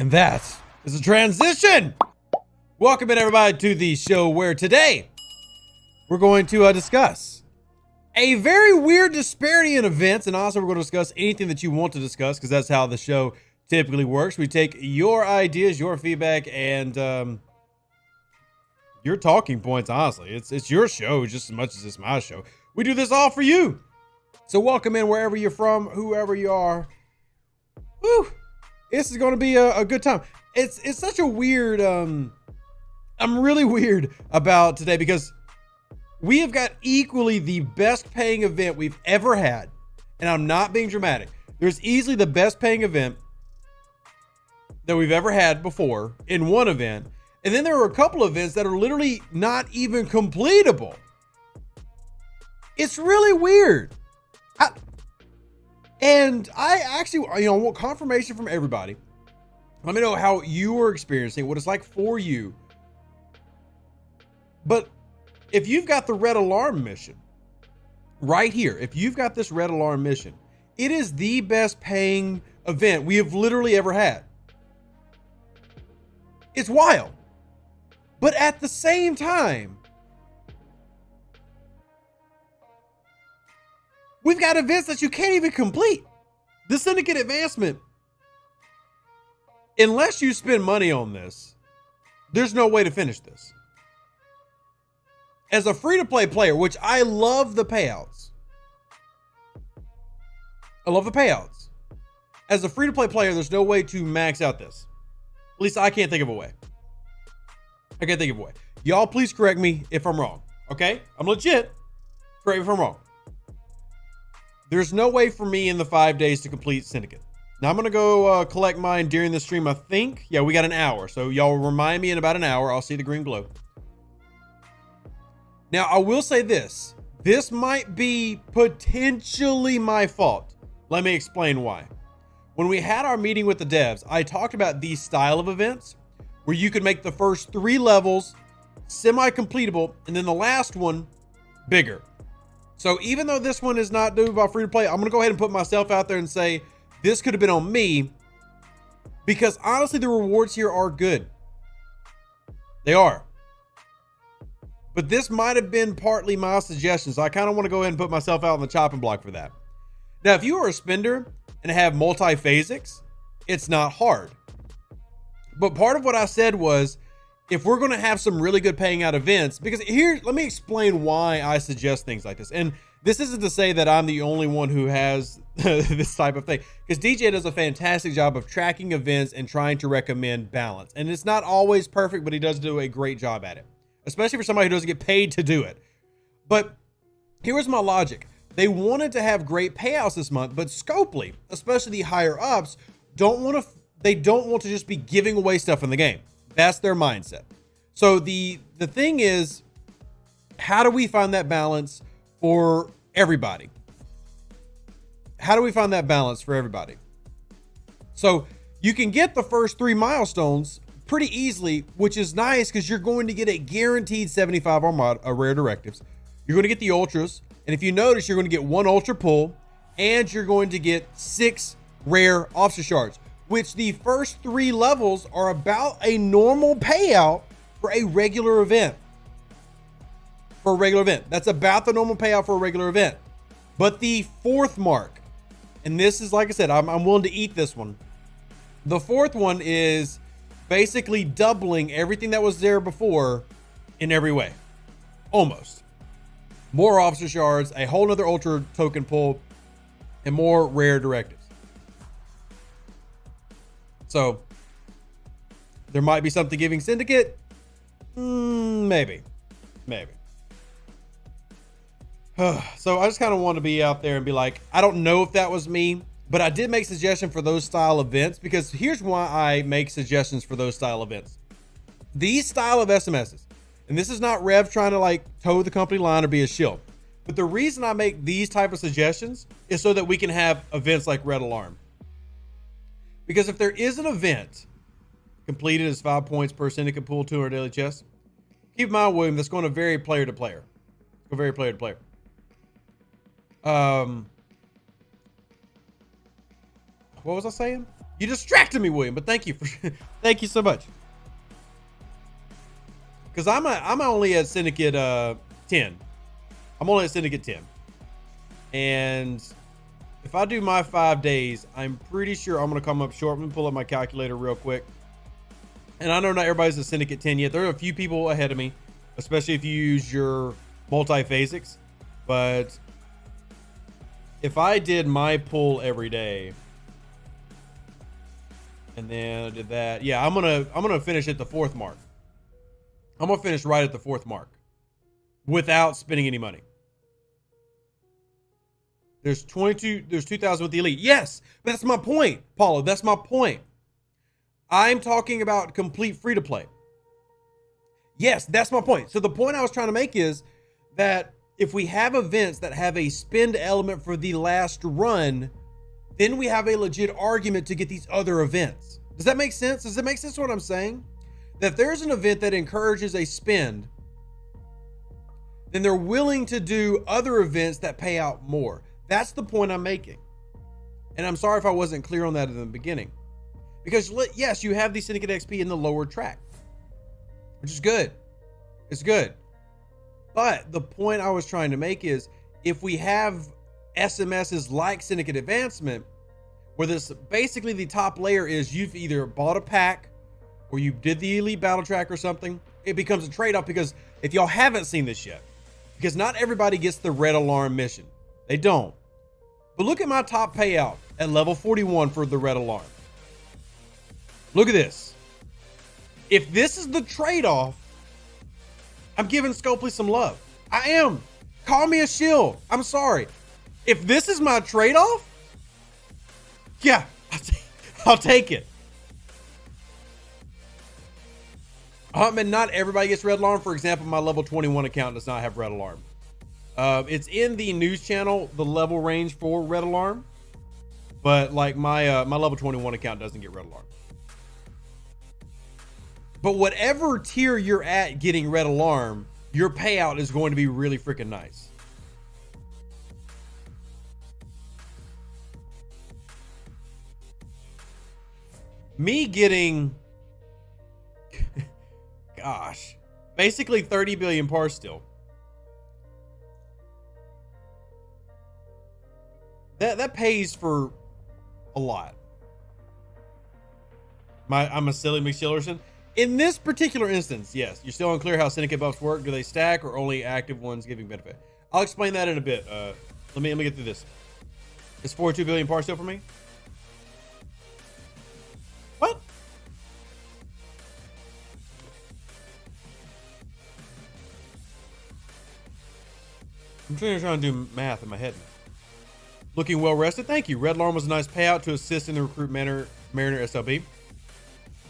And that is a transition. Welcome in, everybody, to the show where today we're going to discuss a very weird disparity in events. And also we're going to discuss anything that you want to discuss, because that's how the show typically works. We take your ideas, your feedback, and your talking points. Honestly, it's your show just as much as it's my show. We do this all for you. So welcome in wherever you're from, whoever you are. Woo! This is going to be a good time. It's such a weird, I'm really weird about today because we have got equally the best paying event we've ever had. And I'm not being dramatic. There's easily the best paying event that we've ever had before in one event. And then there are a couple of events that are literally not even completable. It's really weird. I actually, want confirmation from everybody. Let me know how you are experiencing, what it's like for you. But if you've got the red alarm mission right here, if you've got this red alarm mission, it is the best paying event we have literally ever had. It's wild. But at the same time, we've got events that you can't even complete. The Syndicate Advancement, unless you spend money on this, there's no way to finish this. As a free-to-play player, which I love the payouts. I love the payouts. As a free-to-play player, there's no way to max out this. At least I can't think of a way. I can't think of a way. Y'all please correct me if I'm wrong, okay? I'm legit. Correct me if I'm wrong. There's no way for me in the 5 days to complete Syndicate. Now I'm going to go collect mine during the stream, I think. Yeah, we got an hour. So y'all remind me in about an hour. I'll see the green glow. Now, I will say this. This might be potentially my fault. Let me explain why. When we had our meeting with the devs, I talked about these style of events where you could make the first 3 levels semi-completable and then the last one bigger. So even though this one is not due by free to play, I'm going to go ahead and put myself out there and say this could have been on me, because honestly, the rewards here are good. They are. But this might have been partly my suggestion. So I kind of want to go ahead and put myself out on the chopping block for that. Now, if you are a spender and have multi-phasics, it's not hard. But part of what I said was, if we're going to have some really good paying out events, because here, let me explain why I suggest things like this. And this isn't to say that I'm the only one who has this type of thing, because DJ does a fantastic job of tracking events and trying to recommend balance. And it's not always perfect, but he does do a great job at it, especially for somebody who doesn't get paid to do it. But here's my logic. They wanted to have great payouts this month, but Scopely, especially the higher ups, don't want to just be giving away stuff in the game. That's their mindset. So the thing is, how do we find that balance for everybody? How do we find that balance for everybody? So you can get the first 3 milestones pretty easily, which is nice because you're going to get a guaranteed 75 Armada rare directives. You're going to get the ultras. And if you notice, you're going to get 1 ultra pull and you're going to get 6 rare officer shards, which the first 3 levels are about a normal payout for a regular event. That's about the normal payout for a regular event. But the 4th mark, and this is, like I said, I'm willing to eat this one. The 4th one is basically doubling everything that was there before in every way. Almost. More officer shards, a whole nother ultra token pull, and more rare directives. So there might be something giving Syndicate. Maybe. So I just kind of want to be out there and be like, I don't know if that was me, but I did make suggestion for those style events, because here's why I make suggestions for those style events. These style of SMSs, and this is not Rev trying to like toe the company line or be a shill, but the reason I make these type of suggestions is so that we can have events like Red Alarm. Because if there is an event completed as 5 points per Syndicate pool 2 or daily chest, keep in mind, William, that's going to vary player to player. What was I saying? You distracted me, William, but thank you for thank you so much. Because I'm only at Syndicate 10. I'm only at Syndicate 10. And if I do my 5 days, I'm pretty sure I'm going to come up short. I'm going to pull up my calculator real quick. And I know not everybody's at Syndicate 10 yet. There are a few people ahead of me, especially if you use your multi-phasics. But if I did my pull every day, and then I did that, yeah, I'm gonna finish at the 4th mark. I'm gonna finish right at the 4th mark without spending any money. There's 2,000 with the elite. Yes, but that's my point, Paulo. That's my point. I'm talking about complete free to play. Yes, that's my point. So the point I was trying to make is that if we have events that have a spend element for the last run, then we have a legit argument to get these other events. Does that make sense? Does it make sense what I'm saying? That if there's an event that encourages a spend, then they're willing to do other events that pay out more. That's the point I'm making. And I'm sorry if I wasn't clear on that in the beginning. Because yes, you have the Syndicate XP in the lower track, which is good. It's good. But the point I was trying to make is if we have SMSs like Syndicate Advancement, where this basically the top layer is you've either bought a pack or you did the elite battle track or something, it becomes a trade-off. Because if y'all haven't seen this yet, because not everybody gets the red alarm mission. They don't. But look at my top payout at level 41 for the red alarm. Look at this. If this is the trade-off, I'm giving Scopely some love. I am. Call me a shill. I'm sorry. If this is my trade-off, yeah, I'll take it. And not everybody gets red alarm. For example, my level 21 account does not have red alarm. It's in the news channel, the level range for red alarm, but like my level 21 account doesn't get red alarm. But whatever tier you're at getting red alarm, your payout is going to be really freaking nice. Me getting, gosh, basically 30 billion pars still. That pays for a lot. I'm a silly McShillerson. In this particular instance, yes, you're still unclear how syndicate buffs work. Do they stack or only active ones giving benefit? I'll explain that in a bit. Let me get through this. Is 42 billion pars still for me? What? I'm trying to do math in my head now. Looking well rested. Thank you. Red Alarm was a nice payout to assist in the recruit Mariner SLB.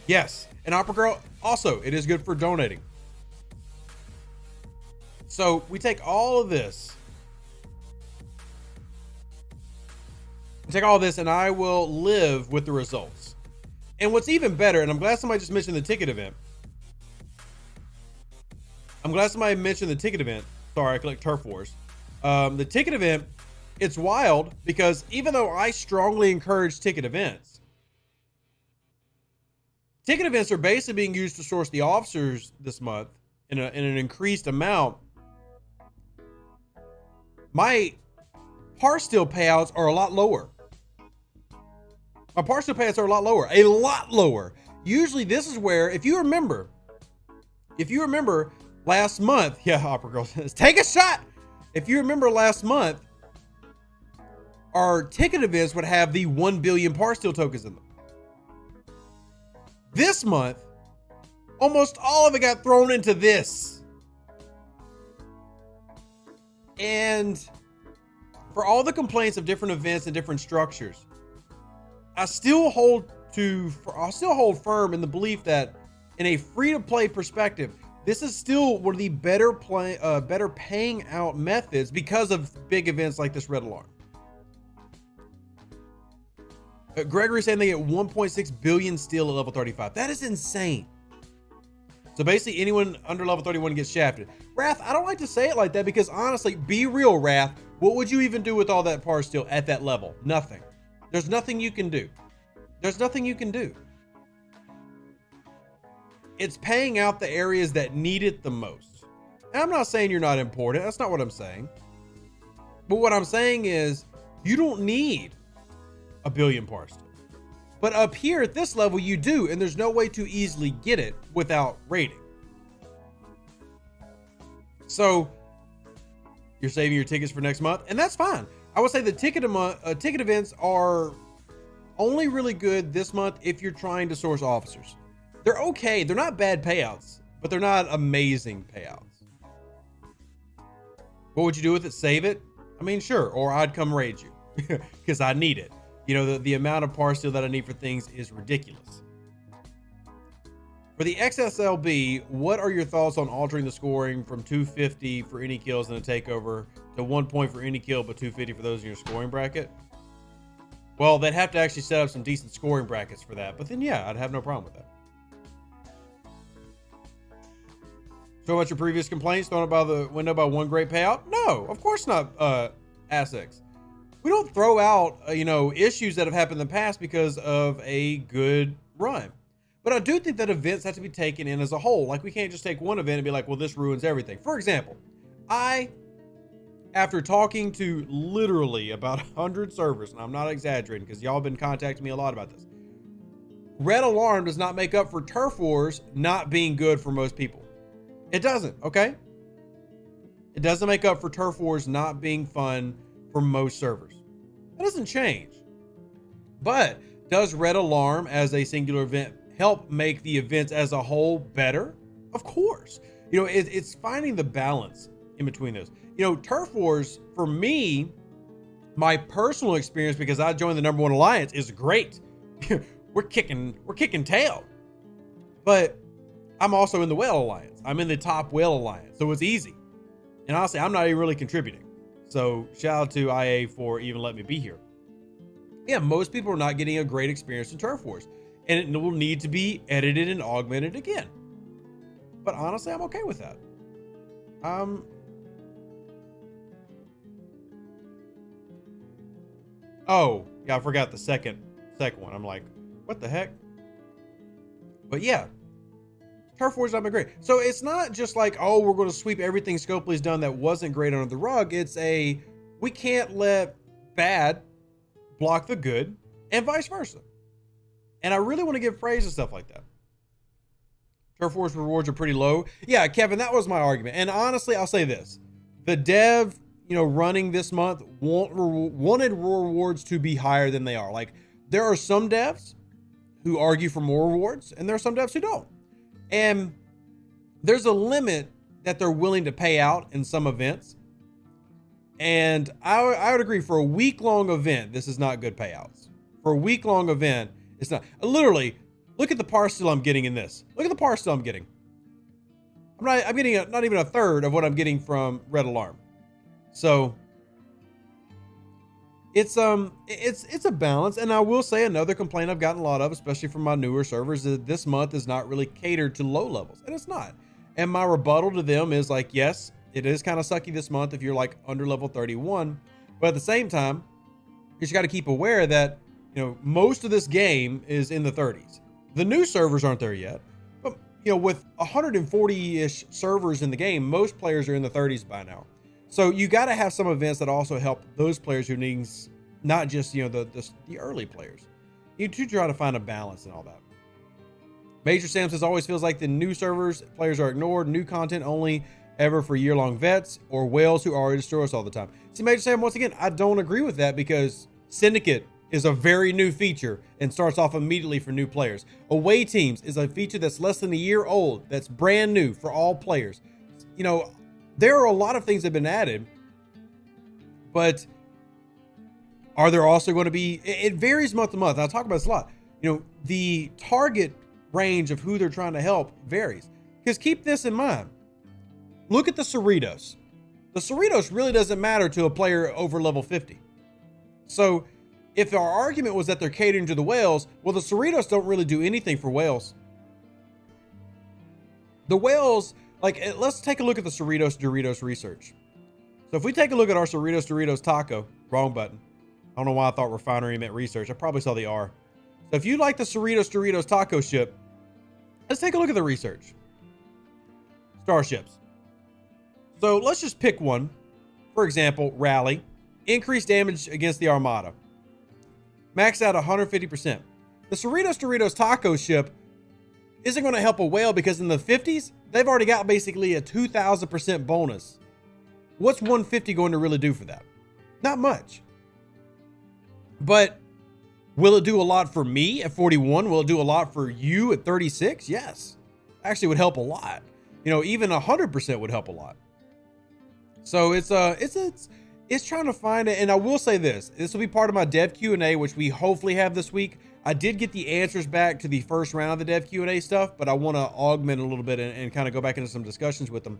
Yes. And Opera Girl, also, it is good for donating. So we take all of this. And I will live with the results. And what's even better, and I'm glad somebody just mentioned the ticket event. Sorry, I clicked Turf Wars. The ticket event, it's wild because even though I strongly encourage ticket events are basically being used to source the officers this month in an increased amount. My Parsteel payouts are a lot lower. A lot lower. Usually this is where, if you remember last month, yeah, Opera Girl says, take a shot. If you remember last month, our ticket events would have the 1 billion Parsteel tokens in them. This month, almost all of it got thrown into this. And for all the complaints of different events and different structures, I still hold firm in the belief that in a free-to-play perspective, this is still one of the better paying out methods because of big events like this Red Alarm. Gregory saying they get 1.6 billion steel at level 35. That is insane. So basically anyone under level 31 gets shafted. Wrath, I don't like to say it like that because honestly, be real, Wrath. What would you even do with all that par steel at that level? Nothing. There's nothing you can do. There's nothing you can do. It's paying out the areas that need it the most. And I'm not saying you're not important. That's not what I'm saying. But what I'm saying is you don't need a billion parts. But up here at this level, you do. And there's no way to easily get it without rating. So you're saving your tickets for next month, and that's fine. I would say the ticket events are only really good this month if you're trying to source officers. They're okay. They're not bad payouts, but they're not amazing payouts. What would you do with it? Save it? I mean, sure. Or I'd come raid you because I need it. You know, the amount of par steal that I need for things is ridiculous. For the XSLB, what are your thoughts on altering the scoring from 250 for any kills in a takeover to 1 point for any kill, but 250 for those in your scoring bracket? Well, they'd have to actually set up some decent scoring brackets for that. But then, yeah, I'd have no problem with that. So about your previous complaints, thrown it by the window by one great payout? No, of course not, Assex. We don't throw out, issues that have happened in the past because of a good run. But I do think that events have to be taken in as a whole. Like, we can't just take one event and be like, well, this ruins everything. For example, after talking to literally about 100 servers, and I'm not exaggerating because y'all have been contacting me a lot about this, Red Alarm does not make up for Turf Wars not being good for most people. It doesn't, okay? It doesn't make up for Turf Wars not being fun for most servers. That doesn't change. But does Red Alarm as a singular event help make the events as a whole better? Of course. It's finding the balance in between those. Turf Wars, for me, my personal experience, because I joined the #1 alliance, is great. we're kicking tail. But I'm also in the Whale Alliance. I'm in the top Whale Alliance, so it's easy. And honestly, I'm not even really contributing. So shout out to IA for even letting me be here. Yeah, most people are not getting a great experience in Turf Wars, and it will need to be edited and augmented again. But honestly, I'm okay with that. Oh, yeah, I forgot the second one. I'm like, what the heck? But yeah, Turf Wars not been great. So it's not just like, oh, we're going to sweep everything Scopely's done that wasn't great under the rug. It's we can't let bad block the good, and vice versa. And I really want to give praise and stuff like that. Turf Wars rewards are pretty low. Yeah, Kevin, that was my argument. And honestly, I'll say this. The dev, running this month wanted rewards to be higher than they are. Like, there are some devs who argue for more rewards, and there are some devs who don't. And there's a limit that they're willing to pay out in some events. And I would agree, for a week-long event, this is not good payouts. For a week-long event, it's not. Literally, look at the par steal I'm getting in this. Look at the par steal I'm getting. I'm getting not even a third of what I'm getting from Red Alarm. So it's a balance. And I will say, another complaint I've gotten a lot of, especially from my newer servers, is that this month is not really catered to low levels, and it's not. And my rebuttal to them is like, yes, it is kind of sucky this month if you're like under level 31, but at the same time, you just got to keep aware that most of this game is in the 30s. The new servers aren't there yet, but with 140-ish servers in the game, most players are in the 30s by now. So you got to have some events that also help those players who needs, not just the early players. You do try to find a balance and all that. Major Sam says, always feels like the new servers players are ignored. New content only ever for year-long vets or whales who already destroy us all the time. See, Major Sam, once again, I don't agree with that, because Syndicate is a very new feature and starts off immediately for new players. Away teams is a feature that's less than a year old, that's brand new for all players. There are a lot of things that have been added, but are there also going to be, it varies month to month. I'll talk about this a lot. The target range of who they're trying to help varies, because keep this in mind. Look at the Cerritos. The Cerritos really doesn't matter to a player over level 50. So if our argument was that they're catering to the whales, well, the Cerritos don't really do anything for whales. The whales, let's take a look at the Cerritos Doritos research. So if we take a look at our Cerritos Doritos taco, wrong button. I don't know why I thought refinery meant research. I probably saw the R. So if you like the Cerritos Doritos taco ship, let's take a look at the research. Starships. So let's just pick one. For example, Rally. Increased damage against the Armada. Max out 150%. The Cerritos Doritos taco ship isn't going to help a whale because in the 50s, they've already got basically a 2,000% bonus. What's 150 going to really do for that? Not much. But will it do a lot for me at 41? Will it do a lot for you at 36? Yes. Actually would help a lot. You know, even 100% would help a lot. So it's trying to find it. And I will say this will be part of my dev Q&A, which we hopefully have this week. I did get the answers back to the first round of the dev Q&A stuff, but I want to augment a little bit and kind of go back into some discussions with them.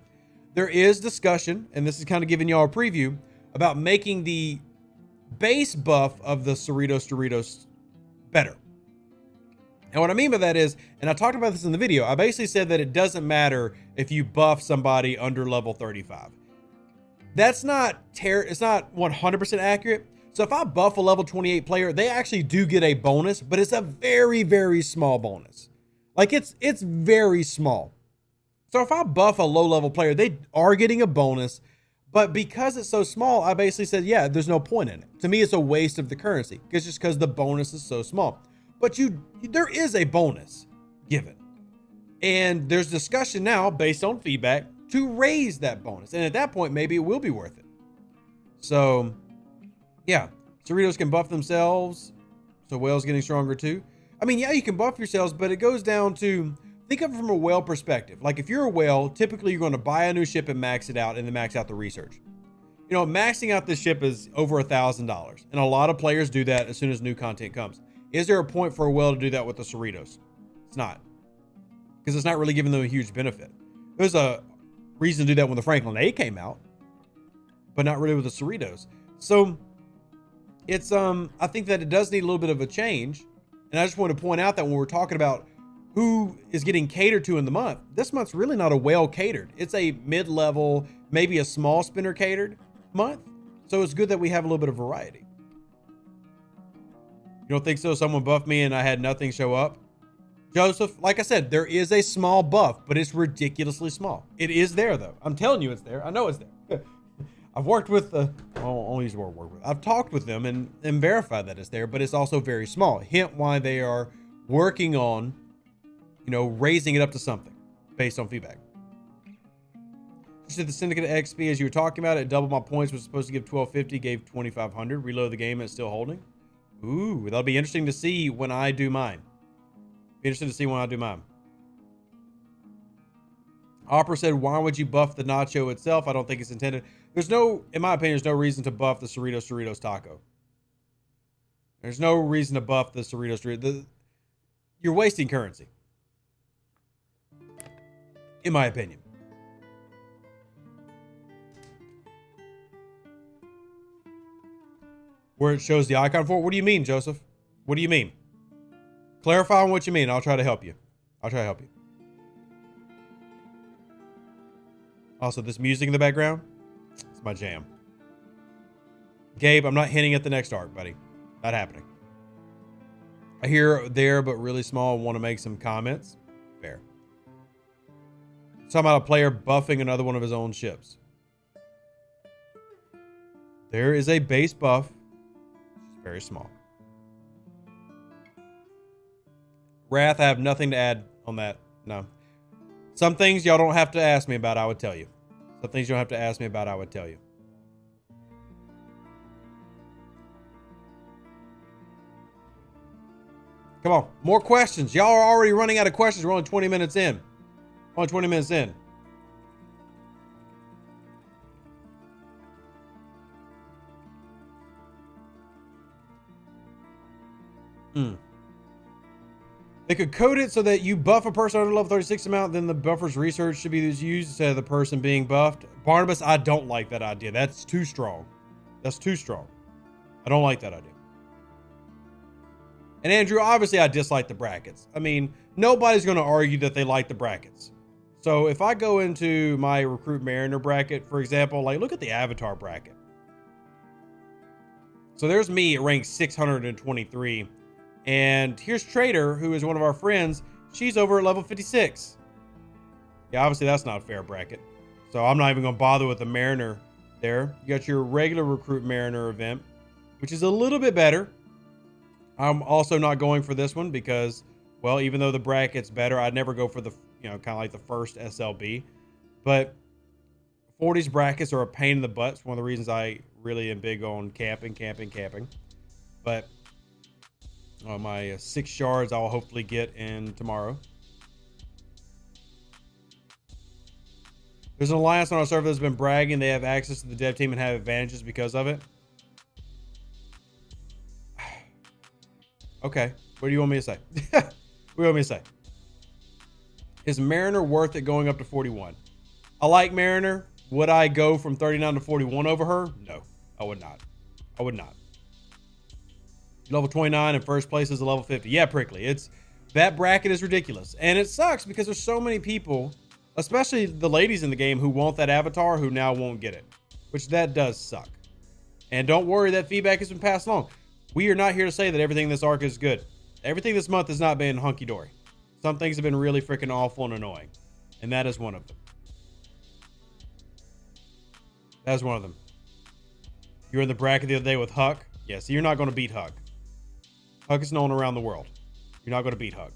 There is discussion, and this is kind of giving y'all a preview about making the base buff of the Cerritos Doritos better. And what I mean by that is, and I talked about this in the video, I basically said that it doesn't matter if you buff somebody under level 35. That's not it's not 100% accurate. So if I buff a level 28 player, they actually do get a bonus, but it's a very, very small bonus. Like it's very small. So if I buff a low level player, they are getting a bonus, but because it's so small, I basically said, yeah, there's no point in it. To me, it's a waste of the currency because the bonus is so small. But there is a bonus given. And there's discussion now based on feedback to raise that bonus. And at that point, maybe it will be worth it. So yeah, Cerritos can buff themselves. So whales getting stronger too. I mean, yeah, you can buff yourselves, but it goes down to, think of it from a whale perspective. Like if you're a whale, typically you're going to buy a new ship and max it out and then max out the research. You know, maxing out this ship is over $1,000. And a lot of players do that as soon as new content comes. Is there a point for a whale to do that with the Cerritos? It's not. Because it's not really giving them a huge benefit. There's a reason to do that when the Franklin A came out, but not really with the Cerritos. So it's, I think that it does need a little bit of a change. And I just want to point out that when we're talking about who is getting catered to in the month, this month's really not a whale catered. It's a mid-level, maybe a small spinner catered month. So it's good that we have a little bit of variety. You don't think so? Someone buffed me and I had nothing show up. Joseph, like I said, there is a small buff, but it's ridiculously small. It is there though. I'm telling you it's there. I know it's there. I've worked with the, I'll use the word work with. I've talked with them and verified that it's there, but it's also very small. Hint why they are working on, you know, raising it up to something based on feedback. Just did the Syndicate XP as you were talking about it. Doubled my points, was supposed to give 1250, gave 2500. Reload the game and it's still holding. Ooh, that'll be interesting to see when I do mine. Be interested to see when I do mine. Opera said, why would you buff the nacho itself? I don't think it's intended. There's no, in my opinion, there's no reason to buff the Cerritos taco. There's no reason to buff the Cerritos. You're wasting currency. In my opinion. Where it shows the icon for it? What do you mean, Joseph? What do you mean? Clarify on what you mean. I'll try to help you. I'll try to help you. Also, this music in the background, it's my jam. Gabe, I'm not hinting at the next arc, buddy. Not happening. I hear there, but really small. Want to make some comments. Fair. Talking about a player buffing another one of his own ships. There is a base buff. It's very small. Wrath, I have nothing to add on that. No. Some things y'all don't have to ask me about, I would tell you. Some things you don't have to ask me about, I would tell you. Come on, more questions. Y'all are already running out of questions. We're only 20 minutes in. Only 20 minutes in. They could code it so that you buff a person under level 36 amount, then the buffer's research should be used instead of the person being buffed. Barnabas, I don't like that idea. That's too strong. That's too strong. I don't like that idea. And Andrew, obviously I dislike the brackets. I mean, nobody's going to argue that they like the brackets. So if I go into my Recruit Mariner bracket, for example, like look at the Avatar bracket. So there's me at rank 623. And here's Trader, who is one of our friends. She's over at level 56. Yeah, obviously that's not a fair bracket. So I'm not even going to bother with the Mariner there. You got your regular Recruit Mariner event, which is a little bit better. I'm also not going for this one because, well, even though the bracket's better, I'd never go for the, kind of like the first SLB. But 40s brackets are a pain in the butt. It's one of the reasons I really am big on camping. But my 6 shards I will hopefully get in tomorrow. There's an alliance on our server that's been bragging they have access to the dev team and have advantages because of it. Okay, what do you want me to say? What do you want me to say? Is Mariner worth it going up to 41? I like Mariner. Would I go from 39 to 41 over her? No, I would not. I would not. Level 29 in first place is a level 50. Yeah, Prickly. That bracket is ridiculous. And it sucks because there's so many people, especially the ladies in the game, who want that avatar who now won't get it, which that does suck. And don't worry, that feedback has been passed along. We are not here to say that everything in this arc is good. Everything this month has not been hunky-dory. Some things have been really freaking awful and annoying. And that is one of them. That is one of them. You were in the bracket the other day with Huck. Yeah, so you're not going to beat Huck. Huck is known around the world. You're not going to beat Huck.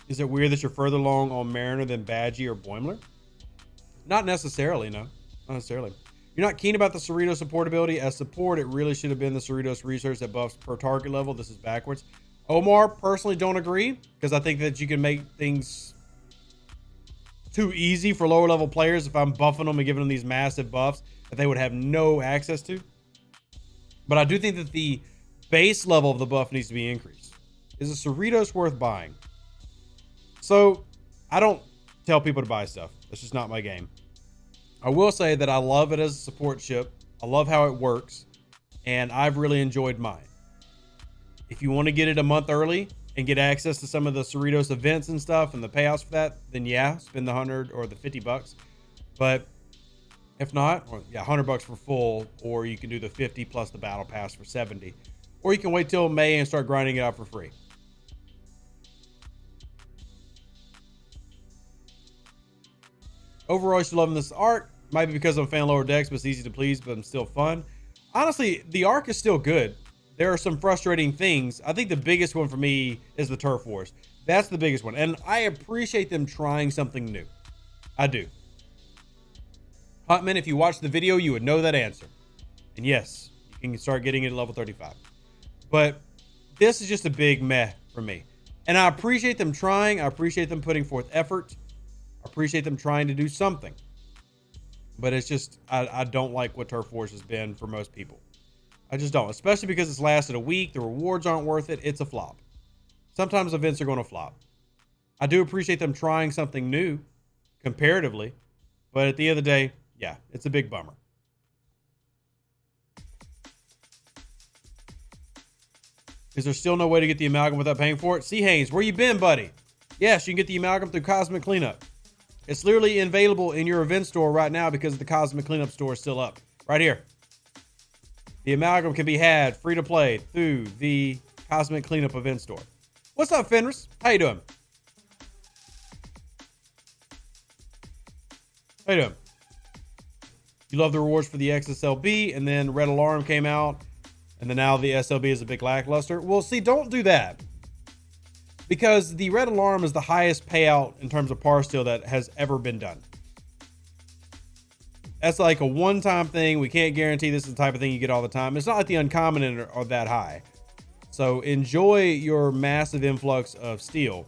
Is it weird that you're further along on Mariner than Badgie or Boimler? Not necessarily, no. Not necessarily. You're not keen about the Cerritos support ability. As support, it really should have been the Cerritos research that buffs per target level. This is backwards. Omar, personally don't agree, because I think that you can make things too easy for lower level players if I'm buffing them and giving them these massive buffs that they would have no access to. But I do think that the base level of the buff needs to be increased. Is a Cerritos worth buying? So I don't tell people to buy stuff. That's just not my game. I will say that I love it as a support ship. I love how it works, and I've really enjoyed mine. If you want to get it a month early and get access to some of the Cerritos events and stuff and the payouts for that, then yeah, spend the 100 or the 50 bucks. But if not, or yeah, 100 bucks for full, or you can do the 50 plus the battle pass for 70, or you can wait till May and start grinding it out for free. Overall, you're loving this arc. Might be because I'm a fan of lower decks, but it's easy to please, but I'm still fun. Honestly, the arc is still good. There are some frustrating things. I think the biggest one for me is the turf wars. That's the biggest one. And I appreciate them trying something new. I do. Huntman, if you watched the video, you would know that answer. And yes, you can start getting it at level 35. But this is just a big meh for me. And I appreciate them trying. I appreciate them putting forth effort. I appreciate them trying to do something. But it's just, I don't like what Turf Wars has been for most people. I just don't, especially because it's lasted a week. The rewards aren't worth it. It's a flop. Sometimes events are going to flop. I do appreciate them trying something new comparatively, but at the end of the day, yeah, it's a big bummer. Is there still no way to get the amalgam without paying for it? C. Haynes, where you been, buddy? Yes, you can get the amalgam through Cosmic Cleanup. It's literally available in your event store right now because the Cosmic Cleanup store is still up. Right here. The amalgam can be had free to play through the Cosmic Cleanup event store. What's up, Fenris? How you doing? How you doing? You love the rewards for the XSLB, and then Red Alarm came out, and then now the SLB is a big lackluster. Well, see, don't do that. Because the Red Alarm is the highest payout in terms of par steal that has ever been done. That's like a one-time thing. We can't guarantee this is the type of thing you get all the time. It's not like the uncommon are that high. So enjoy your massive influx of steal.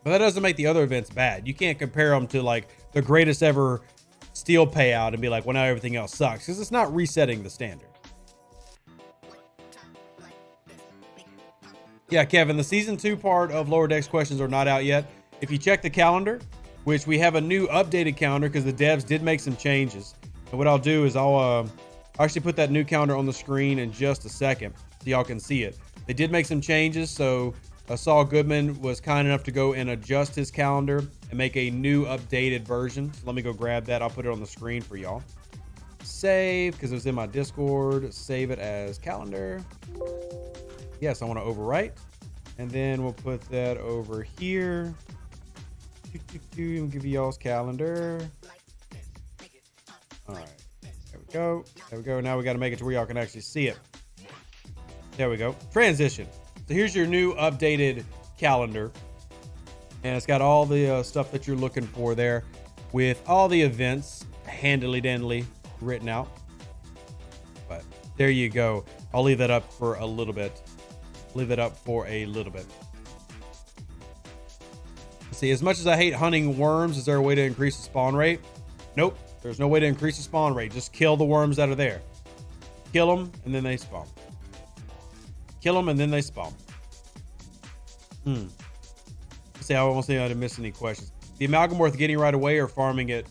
But that doesn't make the other events bad. You can't compare them to like the greatest ever steal payout and be like, well, now everything else sucks. Because it's not resetting the standard. Yeah, Kevin, the season 2 part of Lower Decks questions are not out yet. If you check the calendar, which we have a new updated calendar because the devs did make some changes. And what I'll do is I'll actually put that new calendar on the screen in just a second so y'all can see it. They did make some changes, so Saul Goodman was kind enough to go and adjust his calendar and make a new updated version. So let me go grab that. I'll put it on the screen for y'all. Save, because it was in my Discord. Save it as calendar. Yes, I want to overwrite. And then we'll put that over here. We'll give you y'all's calendar. All right. There we go. There we go. Now we got to make it to where y'all can actually see it. There we go. Transition. So here's your new updated calendar. And it's got all the stuff that you're looking for there with all the events handily dandy written out. But there you go. I'll leave that up for a little bit. Leave it up for a little bit. See, as much as I hate hunting worms, is there a way to increase the spawn rate? Nope. There's no way to increase the spawn rate. Just kill the worms that are there. Kill them, and then they spawn. Kill them, and then they spawn. See, I won't say I didn't miss any questions. The amalgam worth getting right away or farming it?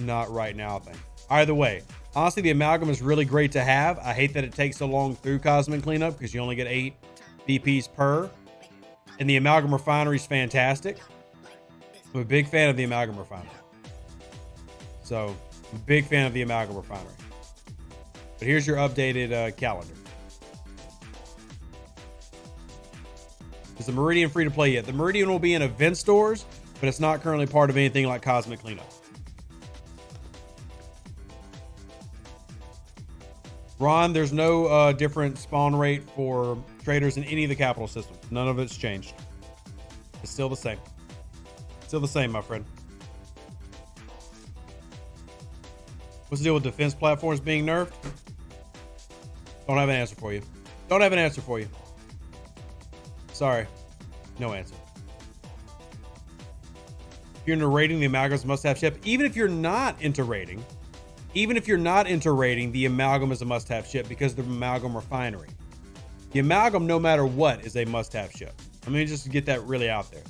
Not right now, I think. Either way. Honestly, the amalgam is really great to have. I hate that it takes so long through Cosmic Cleanup because you only get 8 VPs per. And the amalgam refinery is fantastic. I'm a big fan of the amalgam refinery. So, I'm a big fan of the amalgam refinery. But here's your updated calendar. Is the Meridian free to play yet? The Meridian will be in event stores, but it's not currently part of anything like Cosmic Cleanup. Ron, there's no different spawn rate for traders in any of the capital systems. None of it's changed. It's still the same. Still the same, my friend. What's the deal with defense platforms being nerfed? Don't have an answer for you. Don't have an answer for you. Sorry. No answer. If you're into raiding, the amalgam's must-have ship. Even if you're not into raiding, the amalgam is a must-have ship because of the amalgam refinery. The amalgam, no matter what, is a must-have ship. Let me just get that really out there.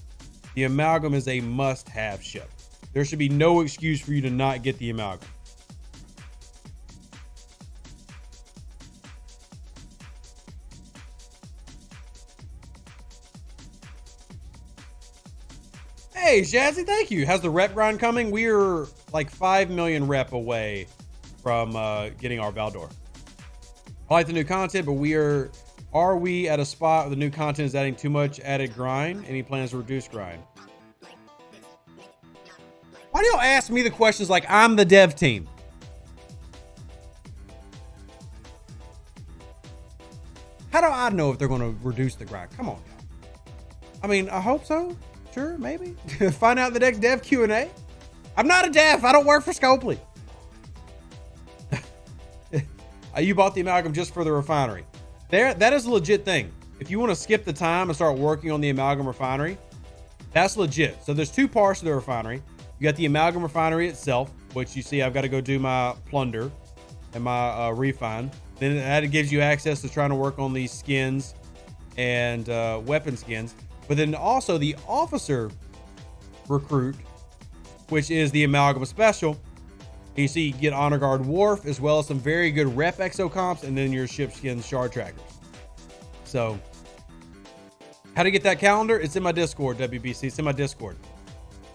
The amalgam is a must-have ship. There should be no excuse for you to not get the amalgam. Hey, Shazzy, thank you. How's the rep grind coming? We're like 5 million rep away from getting our Valdor. I like the new content, but are we at a spot where the new content is adding too much added grind? Any plans to reduce grind? Why do y'all ask me the questions like I'm the dev team? How do I know if they're going to reduce the grind? Come on, y'all. I mean, I hope so. Sure, maybe. Find out the next dev Q&A. I'm not a dev. I don't work for Scopely. You bought the amalgam just for the refinery. That is a legit thing. If you want to skip the time and start working on the amalgam refinery, that's legit. So there's 2 parts of the refinery. You got the amalgam refinery itself, which you see I've got to go do my plunder and my refine. Then that gives you access to trying to work on these skins and weapon skins. But then also the officer recruit, which is the amalgam special. And you see you get Honor Guard Wharf as well as some very good rep exo comps and then your ship skin shard trackers. So how to get that calendar? It's in my Discord, WBC. It's in my Discord.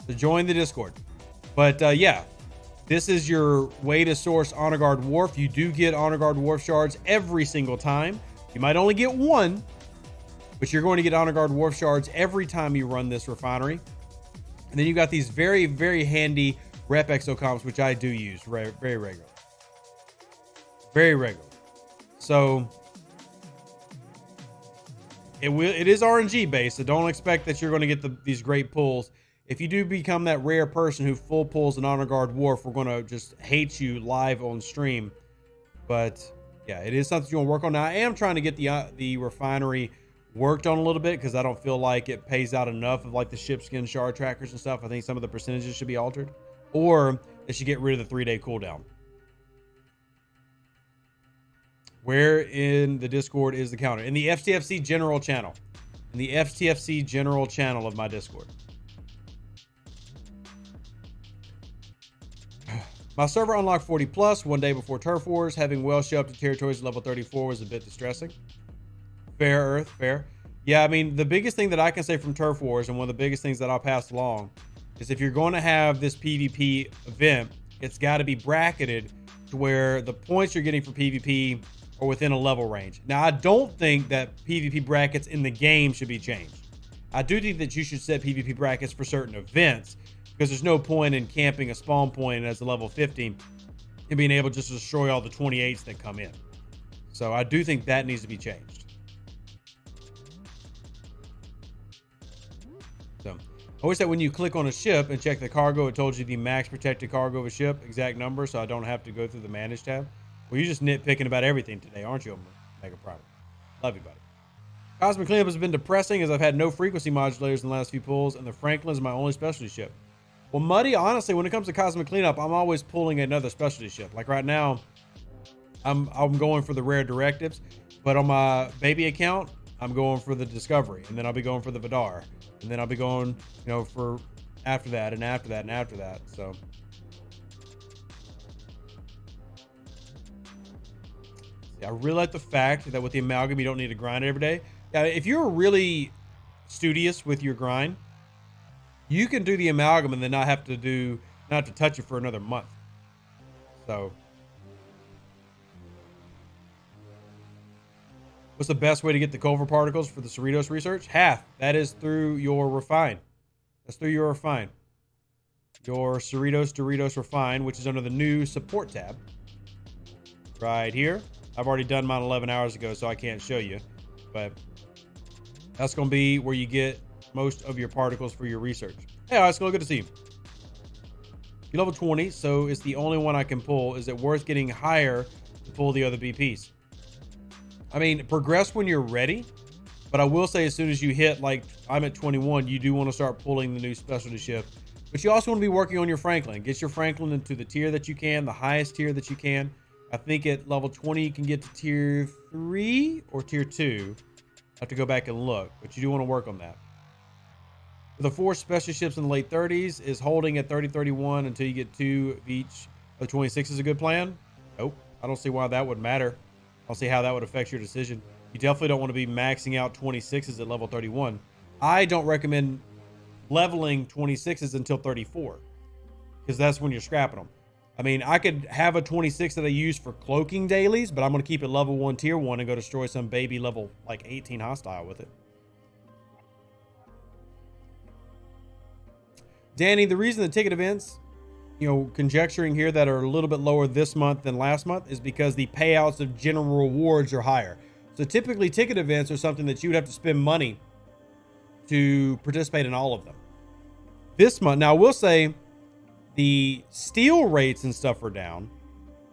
So join the Discord. But yeah, this is your way to source Honor Guard Wharf. You do get Honor Guard Wharf shards every single time. You might only get 1. But you're going to get Honor Guard Wharf shards every time you run this refinery. And then you got these very, very handy rep exo comps, which I do use very regularly. Very regularly. So it is RNG based, so don't expect that you're going to get these great pulls. If you do become that rare person who full pulls an Honor Guard Wharf, we're going to just hate you live on stream. But yeah, it is something you want to work on. Now I am trying to get the refinery worked on a little bit because I don't feel like it pays out enough of like the ship skin shard trackers and stuff. I think some of the percentages should be altered, or they should get rid of the 3-day cooldown. Where in the Discord is the counter? In the STFC general channel. In the STFC general channel of my Discord. My server unlocked 40 plus 1 day before Turf Wars. Having well show up to territories level 34 was a bit distressing. Fair, Earth, fair. Yeah, I mean, the biggest thing that I can say from Turf Wars, and one of the biggest things that I'll pass along, is if you're going to have this PvP event, it's got to be bracketed to where the points you're getting for PvP or within a level range. Now, I don't think that PvP brackets in the game should be changed. I do think that you should set PvP brackets for certain events, because there's no point in camping a spawn point as a level 50 and being able just to destroy all the 28s that come in. So I do think that needs to be changed. So I wish that when you click on a ship and check the cargo, it told you the max protected cargo of a ship, exact number, so I don't have to go through the manage tab. Well, you're just nitpicking about everything today, aren't you, Mega Private? Love you, buddy. Cosmic Cleanup has been depressing as I've had no frequency modulators in the last few pulls, and the Franklin is my only specialty ship. Well, Muddy, honestly, when it comes to Cosmic Cleanup, I'm always pulling another specialty ship. Like right now, I'm going for the rare directives, but on my baby account, I'm going for the Discovery, and then I'll be going for the Vidar, and then I'll be going, you know, for after that and after that and after that. So yeah, I really like the fact that with the amalgam, you don't need to grind it every day. Yeah, if you're really studious with your grind, you can do the amalgam and then not have to touch it for another month. So what's the best way to get the Culver particles for the Cerritos research? Half. That is through your refine. That's through your refine. Your Cerritos Doritos refine, which is under the new support tab. Right here. I've already done mine 11 hours ago, so I can't show you. But that's going to be where you get most of your particles for your research. Hey, it's going to good to see you. You're level 20, so it's the only one I can pull. Is it worth getting higher to pull the other BPs? I mean, progress when you're ready, but I will say as soon as you hit, like, I'm at 21, you do want to start pulling the new specialty ship. But you also want to be working on your Franklin. Get your Franklin into the tier that you can, the highest tier that you can. I think at level 20, you can get to tier 3 or tier 2. I have to go back and look, but you do want to work on that. The 4 special ships in the late 30s is holding at 30-31 until you get 2 of each of the 26 is a good plan. Nope. I don't see why that would matter. I don't see how that would affect your decision. You definitely don't want to be maxing out 26s at level 31. I don't recommend leveling 26s until 34, because that's when you're scrapping them. I mean, I could have a 26 that I use for cloaking dailies, but I'm going to keep it level 1, tier 1, and go destroy some baby level like 18 hostile with it. Danny, the reason the ticket events, you know, conjecturing here that are a little bit lower this month than last month is because the payouts of general rewards are higher. So typically ticket events are something that you would have to spend money to participate in all of them. This month, now I will say the steal rates and stuff are down,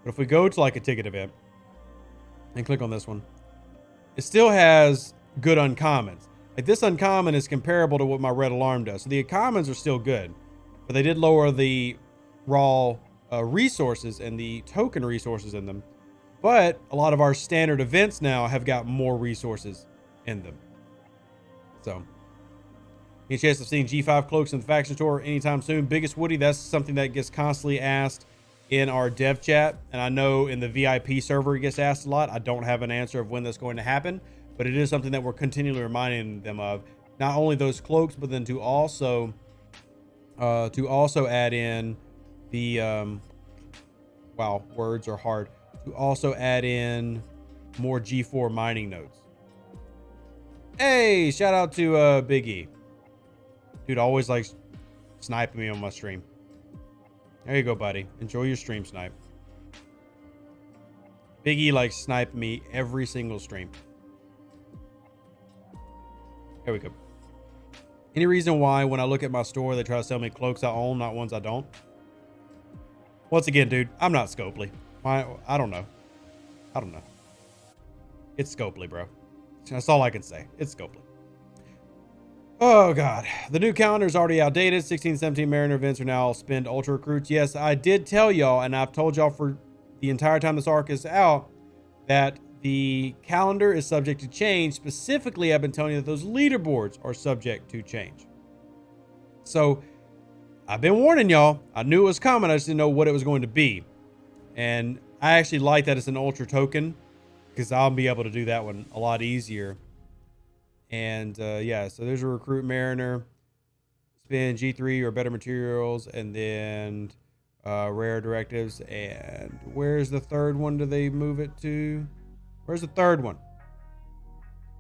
but if we go to like a ticket event and click on this one, it still has good uncommons. Like this uncommon is comparable to what my red alarm does. So the uncommons are still good, but they did lower the raw resources and the token resources in them. But a lot of our standard events now have got more resources in them. So any chance of seeing G5 cloaks in the faction store anytime soon? Biggest Woody, that's something that gets constantly asked in our dev chat. And I know in the VIP server it gets asked a lot. I don't have an answer of when that's going to happen, but it is something that we're continually reminding them of. Not only those cloaks, but then to also add in the, wow, words are hard. To also add in more G4 mining nodes. Hey, shout out to Big E. Dude, always likes sniping me on my stream. There you go, buddy. Enjoy your stream snipe. Big E likes sniping me every single stream. There we go. Any reason why when I look at my store, they try to sell me cloaks I own, not ones I don't? Once again, dude, I'm not Scopely. I don't know. I don't know. It's Scopely, bro. That's all I can say. It's Scopely. Oh, God. The new calendar is already outdated. 16, 17 Mariner events are now spend ultra recruits. Yes, I did tell y'all, and I've told y'all for the entire time this arc is out, that the calendar is subject to change. Specifically, I've been telling you that those leaderboards are subject to change. So, I've been warning y'all. I knew it was coming. I just didn't know what it was going to be. And I actually like that it's an ultra token, because I'll be able to do that one a lot easier. And yeah, so there's a recruit mariner, spin G3 or better materials, and then rare directives. And where's the third one? Do they move it to? Where's the third one?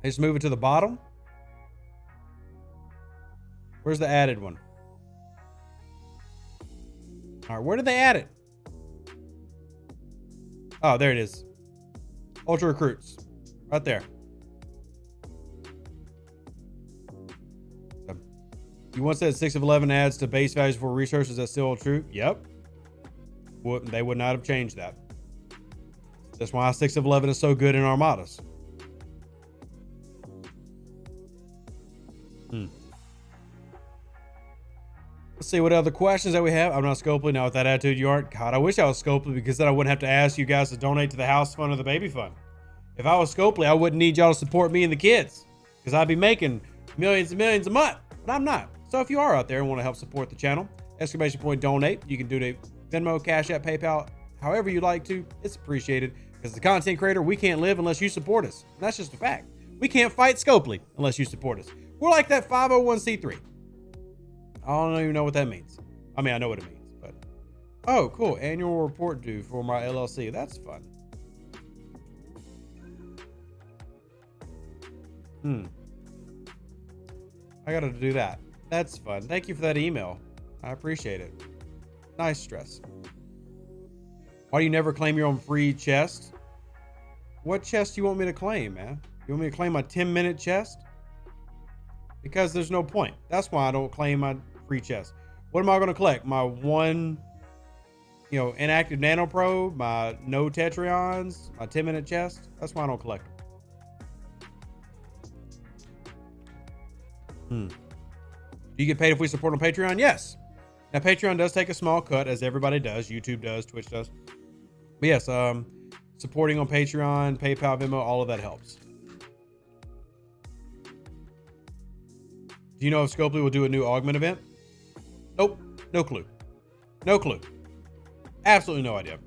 They just move it to the bottom? Where's the added one? All right, where did they add it? Oh, there it is. Ultra Recruits. Right there. You once said 6 of 11 adds to base values for research. Is that still true? Yep. They would not have changed that. That's why 6 of 11 is so good in Armadas. Let's see what other questions that we have. I'm not Scopely. Now with that attitude you aren't. God, I wish I was Scopely, because then I wouldn't have to ask you guys to donate to the house fund or the baby fund. If I was Scopely, I wouldn't need y'all to support me and the kids, because I'd be making millions and millions a month, but I'm not. So if you are out there and want to help support the channel, !donate. You can do the Venmo, Cash App, PayPal, however you like to. It's appreciated, because as a content creator, we can't live unless you support us. And that's just a fact. We can't fight Scopely unless you support us. We're like that 501c3. I don't even know what that means. I mean, I know what it means, but oh, cool. Annual report due for my LLC. That's fun. I gotta do that. That's fun. Thank you for that email. I appreciate it. Nice stress. Why do you never claim your own free chest? What chest do you want me to claim, man? You want me to claim my 10-minute chest? Because there's no point. That's why I don't claim my free chest. What am I going to collect? My one, inactive nanoprobe, my no tetrions, my 10-minute chest? That's why I don't collect them. Do you get paid if we support on Patreon? Yes. Now, Patreon does take a small cut, as everybody does. YouTube does, Twitch does. But yes, supporting on Patreon, PayPal, Venmo, all of that helps. Do you know if Scopely will do a new augment event? Nope. No clue. No clue. Absolutely no idea.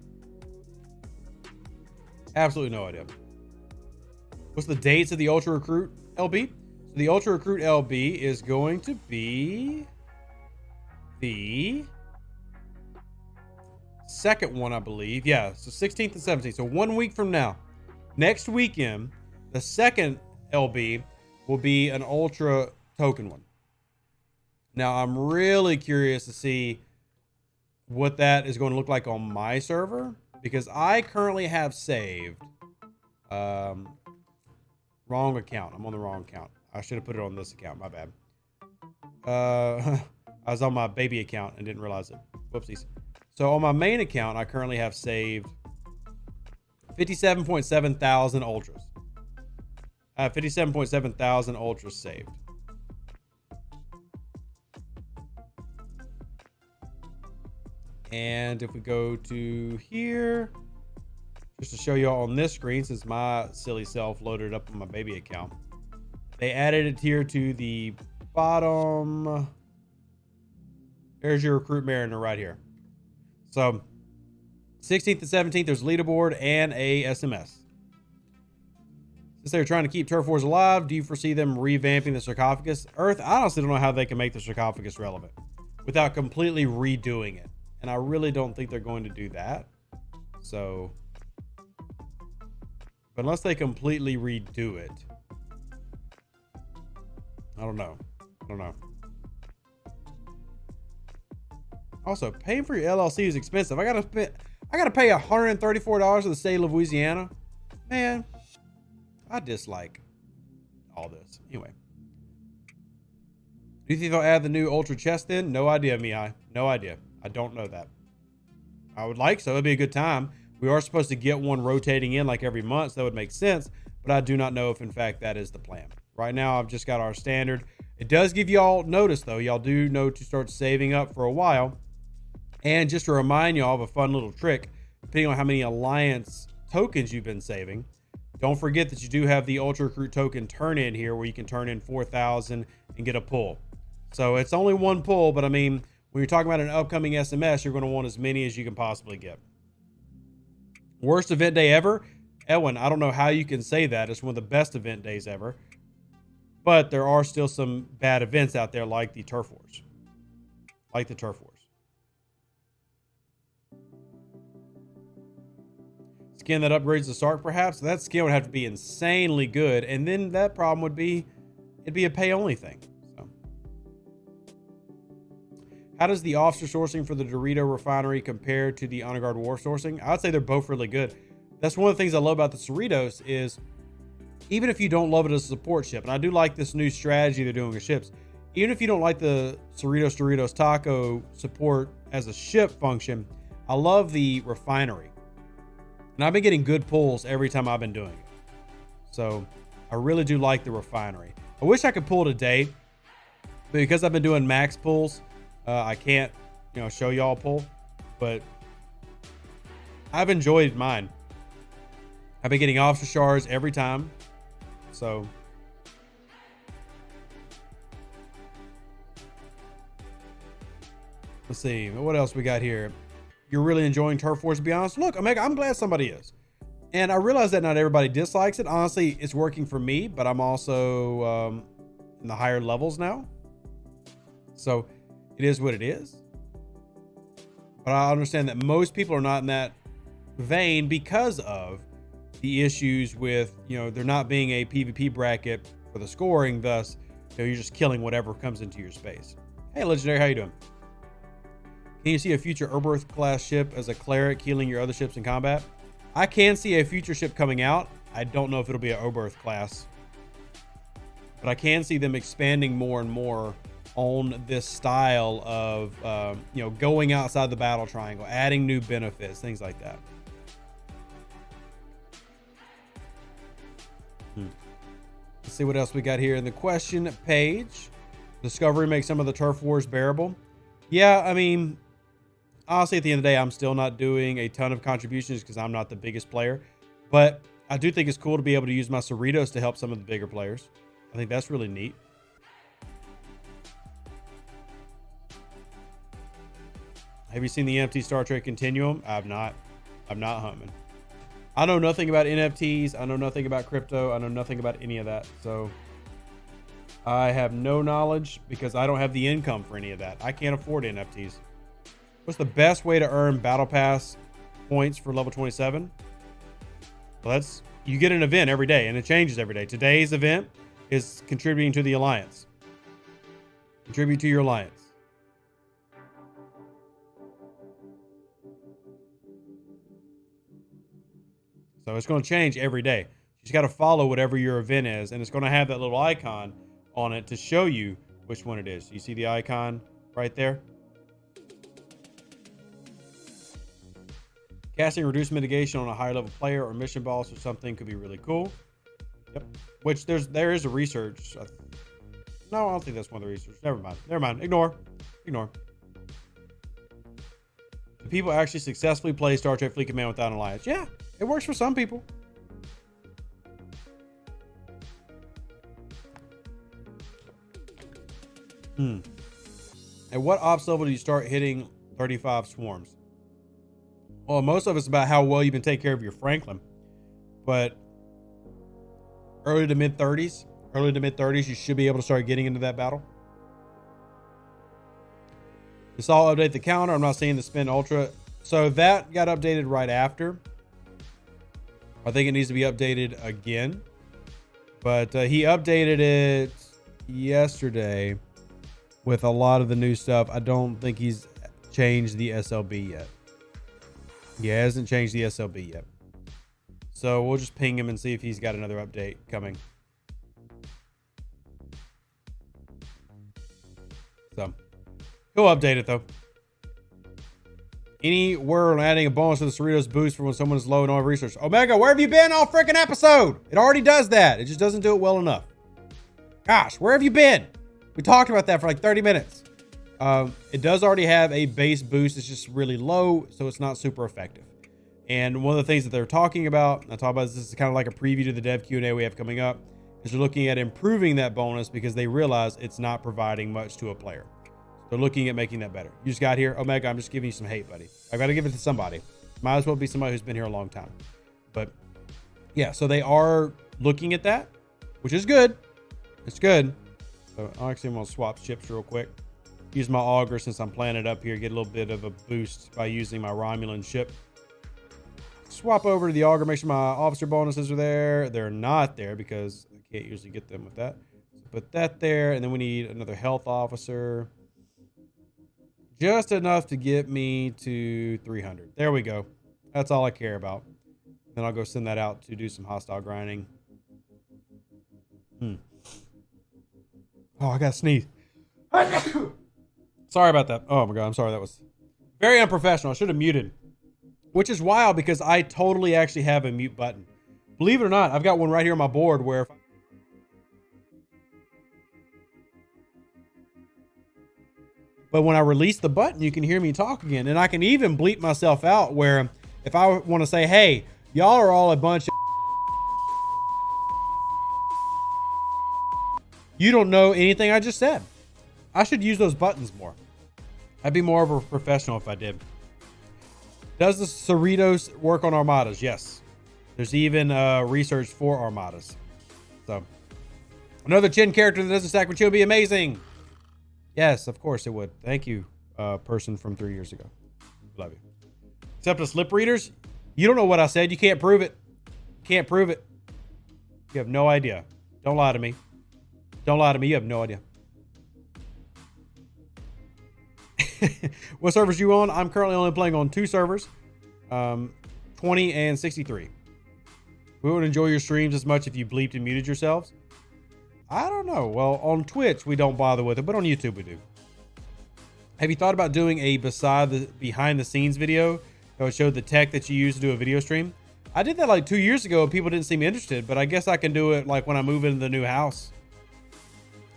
Absolutely no idea. What's the dates of the Ultra Recruit LB? So the Ultra Recruit LB is going to be the second one, I believe. Yeah, so 16th and 17th. So 1 week from now. Next weekend, the second LB will be an Ultra token one. Now, I'm really curious to see what that is going to look like on my server, because I currently have saved wrong account. I'm on the wrong account. I should have put it on this account. My bad. I was on my baby account and didn't realize it. Whoopsies. So on my main account, I currently have saved 57.7 thousand ultras. I have 57.7 thousand ultras saved. And if we go to here, just to show y'all on this screen, since my silly self loaded up on my baby account, they added it here to the bottom. There's your recruit mariner right here. So 16th and 17th, there's a leaderboard and a SMS. Since they're trying to keep turf wars alive, do you foresee them revamping the sarcophagus? Earth, I honestly don't know how they can make the sarcophagus relevant without completely redoing it. And I really don't think they're going to do that. So, but unless they completely redo it, I don't know. I don't know. Also, paying for your LLC is expensive. I gotta pay $134 to the state of Louisiana. Man, I dislike all this. Anyway. Do you think they'll add the new Ultra chest in? No idea, Mihai. No idea. I don't know that. I would like so. It'd be a good time. We are supposed to get one rotating in like every month, so that would make sense. But I do not know if, in fact, that is the plan. Right now, I've just got our standard. It does give y'all notice, though. Y'all do know to start saving up for a while. And just to remind y'all of a fun little trick, depending on how many Alliance tokens you've been saving, don't forget that you do have the Ultra Recruit token turn in here, where you can turn in 4,000 and get a pull. So it's only one pull, but I mean, when you're talking about an upcoming SMS, you're going to want as many as you can possibly get. Worst event day ever? Edwin, I don't know how you can say that. It's one of the best event days ever. But there are still some bad events out there, like the Turf Wars. Like the Turf Wars. skin that upgrades the Sark, perhaps. That skin would have to be insanely good, and then that problem would be it'd be a pay-only thing. So, how does the officer sourcing for the Dorito refinery compare to the Honor Guard War sourcing? I would say they're both really good. That's one of the things I love about the Cerritos is even if you don't love it as a support ship, and I do like this new strategy they're doing with ships, even if you don't like the Cerritos Doritos Taco support as a ship function, I love the refinery. And I've been getting good pulls every time I've been doing it. So I really do like the refinery. I wish I could pull today, but because I've been doing max pulls, I can't, show y'all pull, but I've enjoyed mine. I've been getting officer shards every time. So let's see what else we got here. You're really enjoying Turf Wars, to be honest. Look, Omega, I'm glad somebody is. And I realize that not everybody dislikes it. Honestly, it's working for me, but I'm also in the higher levels now. So it is what it is. But I understand that most people are not in that vein because of the issues with, there not being a PvP bracket for the scoring. Thus, you're just killing whatever comes into your space. Hey, Legendary, how you doing? Can you see a future Oberth class ship as a cleric healing your other ships in combat? I can see a future ship coming out. I don't know if it'll be an Oberth class, but I can see them expanding more and more on this style of, going outside the battle triangle, adding new benefits, things like that. Let's see what else we got here in the question page. Discovery makes some of the Turf Wars bearable. Yeah, I mean, honestly, at the end of the day, I'm still not doing a ton of contributions because I'm not the biggest player. But I do think it's cool to be able to use my Cerritos to help some of the bigger players. I think that's really neat. Have you seen the NFT Star Trek Continuum? I've not. I'm not humming. I know nothing about NFTs. I know nothing about crypto. I know nothing about any of that. So I have no knowledge because I don't have the income for any of that. I can't afford NFTs. What's the best way to earn Battle Pass points for level 27? Well, you get an event every day and it changes every day. Today's event is contributing to the Alliance. Contribute to your Alliance. So it's going to change every day. You just got to follow whatever your event is, and it's going to have that little icon on it to show you which one it is. You see the icon right there? Casting reduced mitigation on a higher level player or mission boss or something could be really cool. Yep. Which there is a research. No, I don't think that's one of the research. Never mind. Ignore. Do people actually successfully play Star Trek Fleet Command without an alliance? Yeah, it works for some people. At what ops level do you start hitting 35 swarms? Well, most of it's about how well you've been taking care of your Franklin. But early to mid 30s, you should be able to start getting into that battle. This all update the counter. I'm not seeing the spin ultra. So that got updated right after. I think it needs to be updated again. But he updated it yesterday with a lot of the new stuff. I don't think he's changed the SLB yet. He hasn't changed the SLB yet. So we'll just ping him and see if he's got another update coming. So he'll update it though. Any word on adding a bonus to the Cerritos boost for when someone is low in oil research? Omega, where have you been all freaking episode? It already does that. It just doesn't do it well enough. Gosh, where have you been? We talked about that for like 30 minutes. It does already have a base boost. It's just really low, so it's not super effective. And one of the things that they're talking about, I talk about this is kind of like a preview to the dev Q&A we have coming up, is they're looking at improving that bonus because they realize it's not providing much to a player. They're looking at making that better. You just got here. Omega, I'm just giving you some hate, buddy. I got to give it to somebody. Might as well be somebody who's been here a long time. But yeah, so they are looking at that, which is good. It's good. So I'm going to swap ships real quick. Use my auger since I'm planning it up here. Get a little bit of a boost by using my Romulan ship. swap over to the auger, make sure my officer bonuses are there. They're not there because I can't usually get them with that. So put that there, and then we need another health officer. Just enough to get me to 300. There we go. That's all I care about. Then I'll go send that out to do some hostile grinding. Oh, I gotta sneeze. Sorry about that. Oh my God, I'm sorry. That was very unprofessional. I should have muted. Which is wild because I totally actually have a mute button. Believe it or not, I've got one right here on my board where but when I release the button, you can hear me talk again. And I can even bleep myself out where if I want to say, hey, y'all are all a bunch of you don't know anything I just said. I should use those buttons more. I'd be more of a professional if I did. Does the Cerritos work on armadas? Yes. There's even research for armadas. So another Chin character that doesn't stack with you would be amazing. Yes, of course it would. Thank you, person from 3 years ago. Love you. Except the slip readers, you don't know what I said. You can't prove it. Can't prove it. You have no idea. Don't lie to me. Don't lie to me. You have no idea. What servers you on? I'm currently only playing on 2 servers, 20 and 63. We would enjoy your streams as much if you bleeped and muted yourselves. I don't know. Well, on Twitch, we don't bother with it, but on YouTube, we do. Have you thought about doing a behind the scenes video that would show the tech that you use to do a video stream? I did that like 2 years ago and people didn't seem interested, but I guess I can do it like when I move into the new house.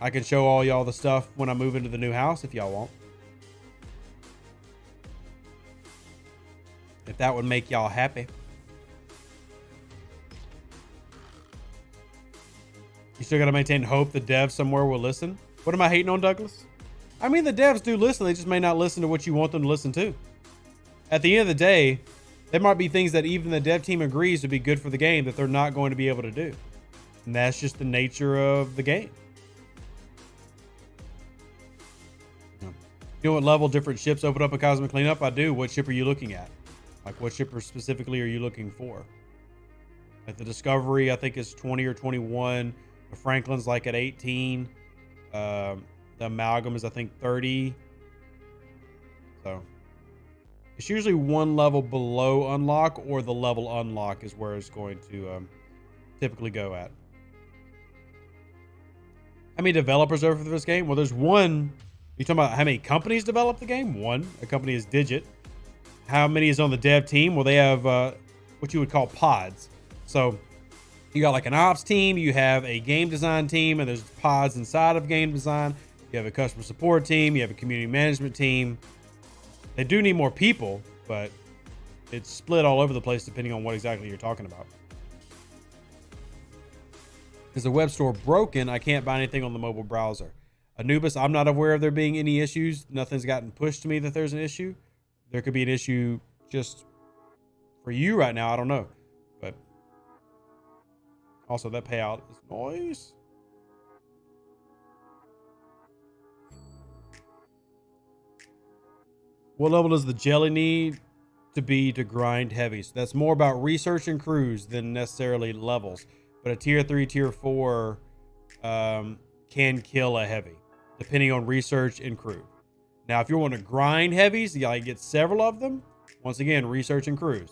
I can show all y'all the stuff when I move into the new house if y'all want. If that would make y'all happy. You still got to maintain hope the devs somewhere will listen. What am I hating on, Douglas? I mean, the devs do listen. They just may not listen to what you want them to listen to. At the end of the day, there might be things that even the dev team agrees would be good for the game that they're not going to be able to do. And that's just the nature of the game. You know what level different ships open up a cosmic cleanup? I do. What ship are you looking at? Like, what ship specifically are you looking for? Like the Discovery, I think is 20 or 21. The Franklin's like at 18. The Amalgam is, I think, 30. So it's usually one level below unlock, or the level unlock is where it's going to typically go at. How many developers are for this game? Well, there's one. You talking about how many companies develop the game? One. A company is Digit. How many is on the dev team? Well, they have what you would call pods. So you got like an ops team, you have a game design team, and there's pods inside of game design. You have a customer support team, you have a community management team. They do need more people, but it's split all over the place depending on what exactly you're talking about. Is the web store broken? I can't buy anything on the mobile browser. Anubis, I'm not aware of there being any issues. Nothing's gotten pushed to me that there's an issue. There could be an issue just for you right now. I don't know. But also that payout is noise. What level does the jelly need to be to grind heavy? So that's more about research and crews than necessarily levels. But a tier 3, tier 4 can kill a heavy, depending on research and crew. Now, if you want to grind heavies, you gotta get several of them. Once again, research and crews.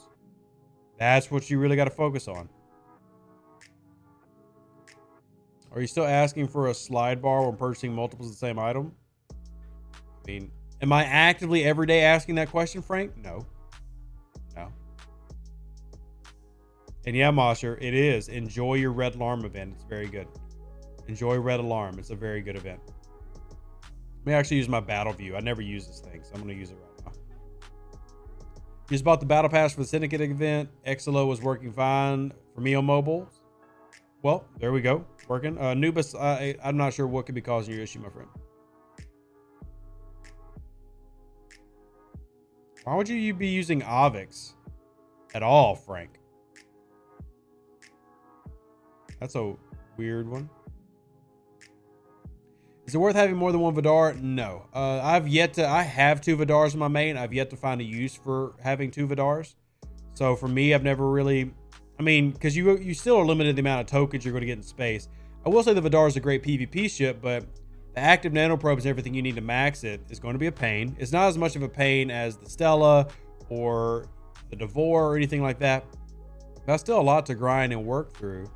That's what you really got to focus on. Are you still asking for a slide bar when purchasing multiples of the same item? I mean, am I actively every day asking that question, Frank? No. No. And yeah, Mosher, it is. Enjoy your Red Alarm event. It's very good. Enjoy Red Alarm. It's a very good event. Let me actually use my battle view. I never use this thing, so I'm going to use it right now. Just bought the battle pass for the Syndicate event. XLO was working fine for me on mobile. Well, there we go. Working. Nubis, I'm not sure what could be causing your issue, my friend. Why would you be using Avix at all, Frank? That's a weird one. Is it worth having more than one Vidar? No. I have 2 Vidars in my main. I've yet to find a use for having 2 Vidars. So for me, I've never really, I mean, because you still are limited the amount of tokens you're going to get in space. I will say the Vidar is a great PvP ship, but the active nanoprobes and everything you need to max it is going to be a pain. It's not as much of a pain as the Stella or the Devore or anything like that. That's still a lot to grind and work through.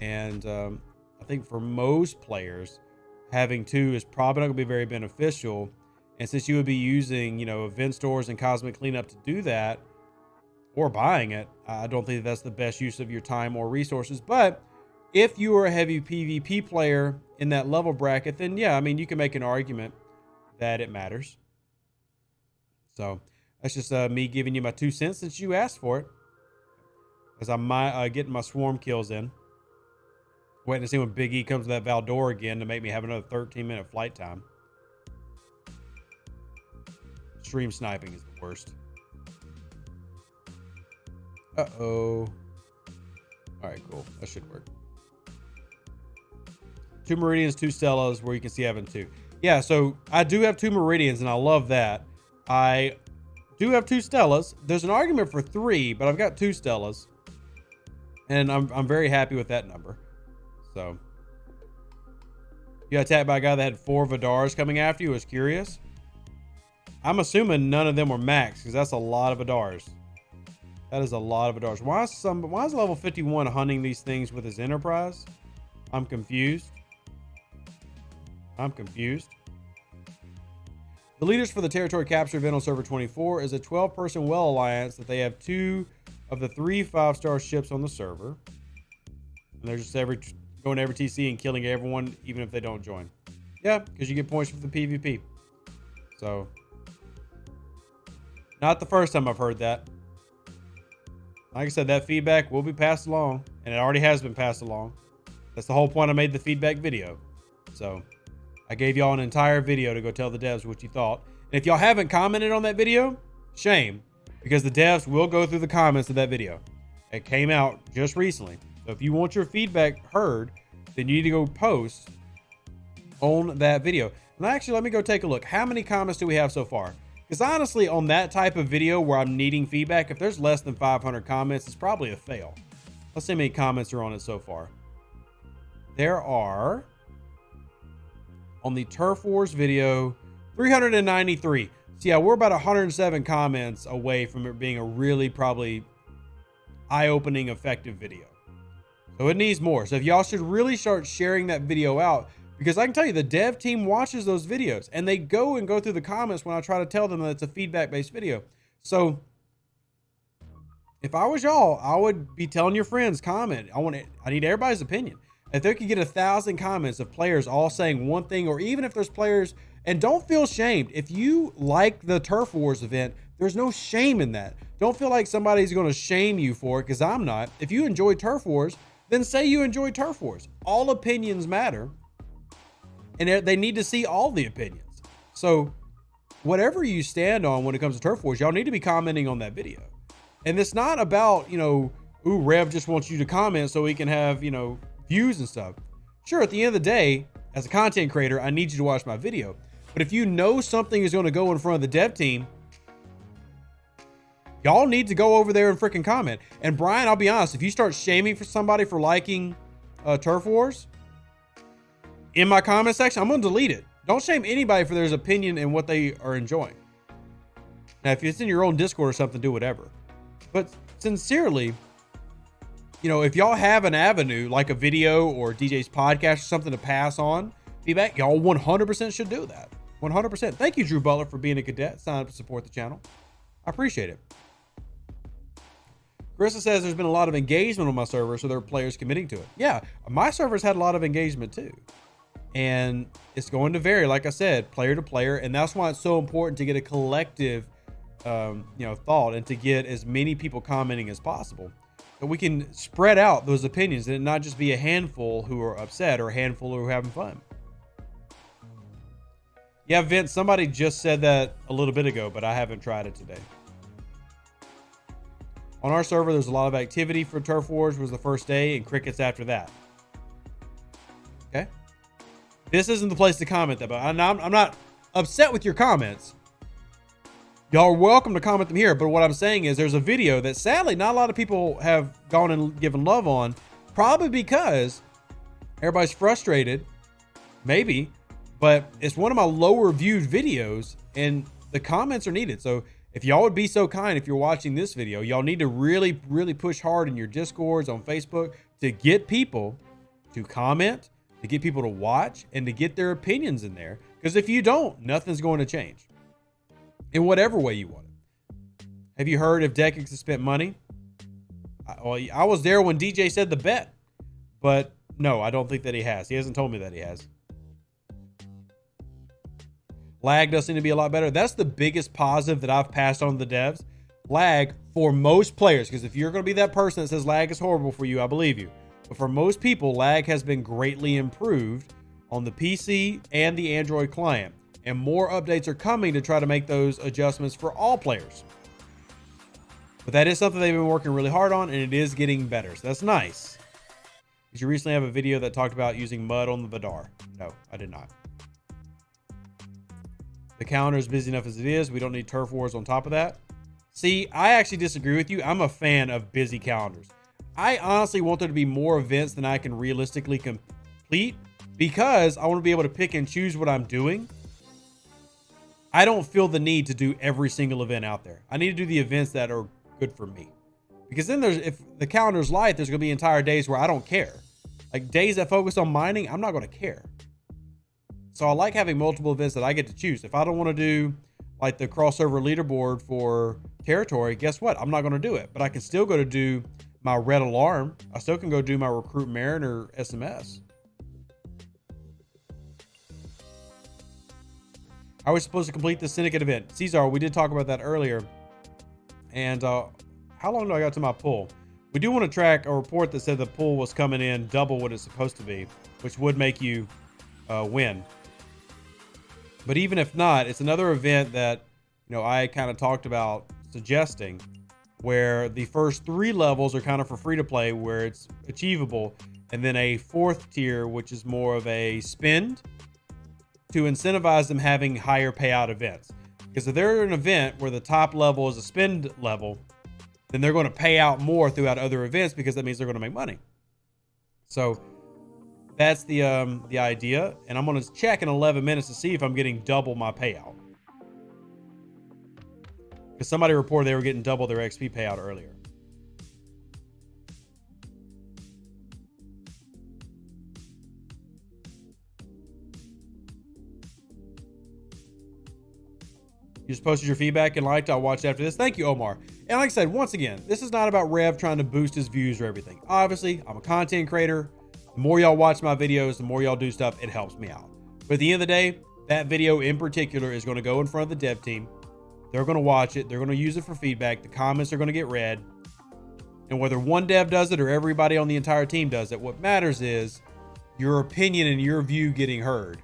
And I think for most players, having 2 is probably not going to be very beneficial. And since you would be using, event stores and cosmic cleanup to do that, or buying it, I don't think that's the best use of your time or resources. But if you are a heavy PvP player in that level bracket, then yeah, I mean, you can make an argument that it matters. So that's just me giving you my 2 cents since you asked for it. As I'm getting my swarm kills in. Waiting to see when Big E comes to that Valdor again to make me have another 13-minute flight time. Stream sniping is the worst. Uh-oh. All right, cool. That should work. 2 Meridians, 2 Stellas, where you can see having 2. Yeah, so I do have 2 Meridians, and I love that. I do have 2 Stellas. There's an argument for 3, but I've got 2 Stellas. And I'm very happy with that number. So. You got attacked by a guy that had 4 Vidars coming after you. I was curious. I'm assuming none of them were max, because that's a lot of Vidars. That is a lot of Vidars. Why is level 51 hunting these things with his Enterprise? I'm confused. The leaders for the territory capture event on server 24 is a 12-person well alliance that they have 2 of the 3 5-star ships on the server. And they're just going to every TC and killing everyone, even if they don't join. Yeah, because you get points for the PvP. So, not the first time I've heard that. Like I said, that feedback will be passed along, and it already has been passed along. That's the whole point I made the feedback video. So, I gave y'all an entire video to go tell the devs what you thought. And if y'all haven't commented on that video, shame, because the devs will go through the comments of that video. It came out just recently. So if you want your feedback heard, then you need to go post on that video. And actually, let me go take a look. How many comments do we have so far? Because honestly, on that type of video where I'm needing feedback, if there's less than 500 comments, it's probably a fail. Let's see how many comments are on it so far. There are, on the Turf Wars video, 393. So yeah, we're about 107 comments away from it being a really probably eye-opening, effective video. So it needs more. So if y'all should really start sharing that video out, because I can tell you the dev team watches those videos and they go through the comments when I try to tell them that it's a feedback-based video. So if I was y'all, I would be telling your friends, comment. I need everybody's opinion. If they could get 1,000 comments of players all saying one thing, or even if there's players, and don't feel shamed. If you like the Turf Wars event, there's no shame in that. Don't feel like somebody's going to shame you for it, because I'm not. If you enjoy Turf Wars, then say you enjoy Turf Wars. All opinions matter, and they need to see all the opinions. So whatever you stand on when it comes to Turf Wars, y'all need to be commenting on that video. And it's not about, ooh, Rev just wants you to comment so he can have, views and stuff. Sure, at the end of the day, as a content creator, I need you to watch my video. But if you know something is going to go in front of the dev team, y'all need to go over there and freaking comment. And Brian, I'll be honest, if you start shaming for somebody for liking Turf Wars in my comment section, I'm going to delete it. Don't shame anybody for their opinion and what they are enjoying. Now, if it's in your own Discord or something, do whatever. But sincerely, if y'all have an avenue like a video or DJ's podcast or something to pass on feedback, y'all 100% should do that. 100%. Thank you, Drew Butler, for being a cadet. Sign up to support the channel. I appreciate it. Carissa says there's been a lot of engagement on my server, so there are players committing to it. Yeah, my server's had a lot of engagement too. And it's going to vary, like I said, player to player. And that's why it's so important to get a collective, thought and to get as many people commenting as possible. So we can spread out those opinions and it not just be a handful who are upset or a handful who are having fun. Yeah, Vince, somebody just said that a little bit ago, but I haven't tried it today. On our server, there's a lot of activity for Turf Wars was the first day and crickets after that. Okay. This isn't the place to comment that, but I'm not upset with your comments. y'all are welcome to comment them here. But what I'm saying is there's a video that sadly not a lot of people have gone and given love on, probably because everybody's frustrated, maybe, but it's one of my lower viewed videos and the comments are needed. So if y'all would be so kind, if you're watching this video, y'all need to really, really push hard in your Discords on Facebook to get people to comment, to get people to watch, and to get their opinions in there. Because if you don't, nothing's going to change in whatever way you want it. Have you heard if Deckix has spent money? I was there when DJ said the bet, but no, I don't think that he has. He hasn't told me that he has. Lag does seem to be a lot better. That's the biggest positive that I've passed on to the devs. Lag for most players, because if you're going to be that person that says lag is horrible for you, I believe you. But for most people, lag has been greatly improved on the PC and the Android client. And more updates are coming to try to make those adjustments for all players. But that is something they've been working really hard on, and it is getting better. So that's nice. Did you recently have a video that talked about using mud on the Vidar? No, I did not. The calendar is busy enough as it is. We don't need turf wars on top of that. See, I actually disagree with you. I'm a fan of busy calendars. I honestly want there to be more events than I can realistically complete because I want to be able to pick and choose what I'm doing. I don't feel the need to do every single event out there. I need to do the events that are good for me. Because then if the calendar's light, there's going to be entire days where I don't care. Like days that focus on mining, I'm not going to care. So I like having multiple events that I get to choose. If I don't want to do like the crossover leaderboard for territory, guess what? I'm not going to do it, but I can still go to do my red alarm. I still can go do my recruit mariner SMS. How are we supposed to complete the syndicate event? Caesar, we did talk about that earlier. And how long do I got to my pull? We do want to track a report that said the pull was coming in double what it's supposed to be, which would make you win. But even if not, it's another event that, you know, I kind of talked about suggesting where the first 3 levels are kind of for free to play, where it's achievable. And then a 4th tier, which is more of a spend to incentivize them having higher payout events. Because if they're an event where the top level is a spend level, then they're going to pay out more throughout other events because that means they're going to make money. So that's the idea, and I'm going to check in 11 minutes to see if I'm getting double my payout. Because somebody reported they were getting double their XP payout earlier. You just posted your feedback and liked. I'll watch after this. Thank you, Omar. And like I said, once again, this is not about Rev trying to boost his views or everything. Obviously, I'm a content creator. The more y'all watch my videos, the more y'all do stuff, it helps me out. But at the end of the day, that video in particular is going to go in front of the dev team. They're going to watch it. They're going to use it for feedback. The comments are going to get read. And whether one dev does it or everybody on the entire team does it, what matters is your opinion and your view getting heard.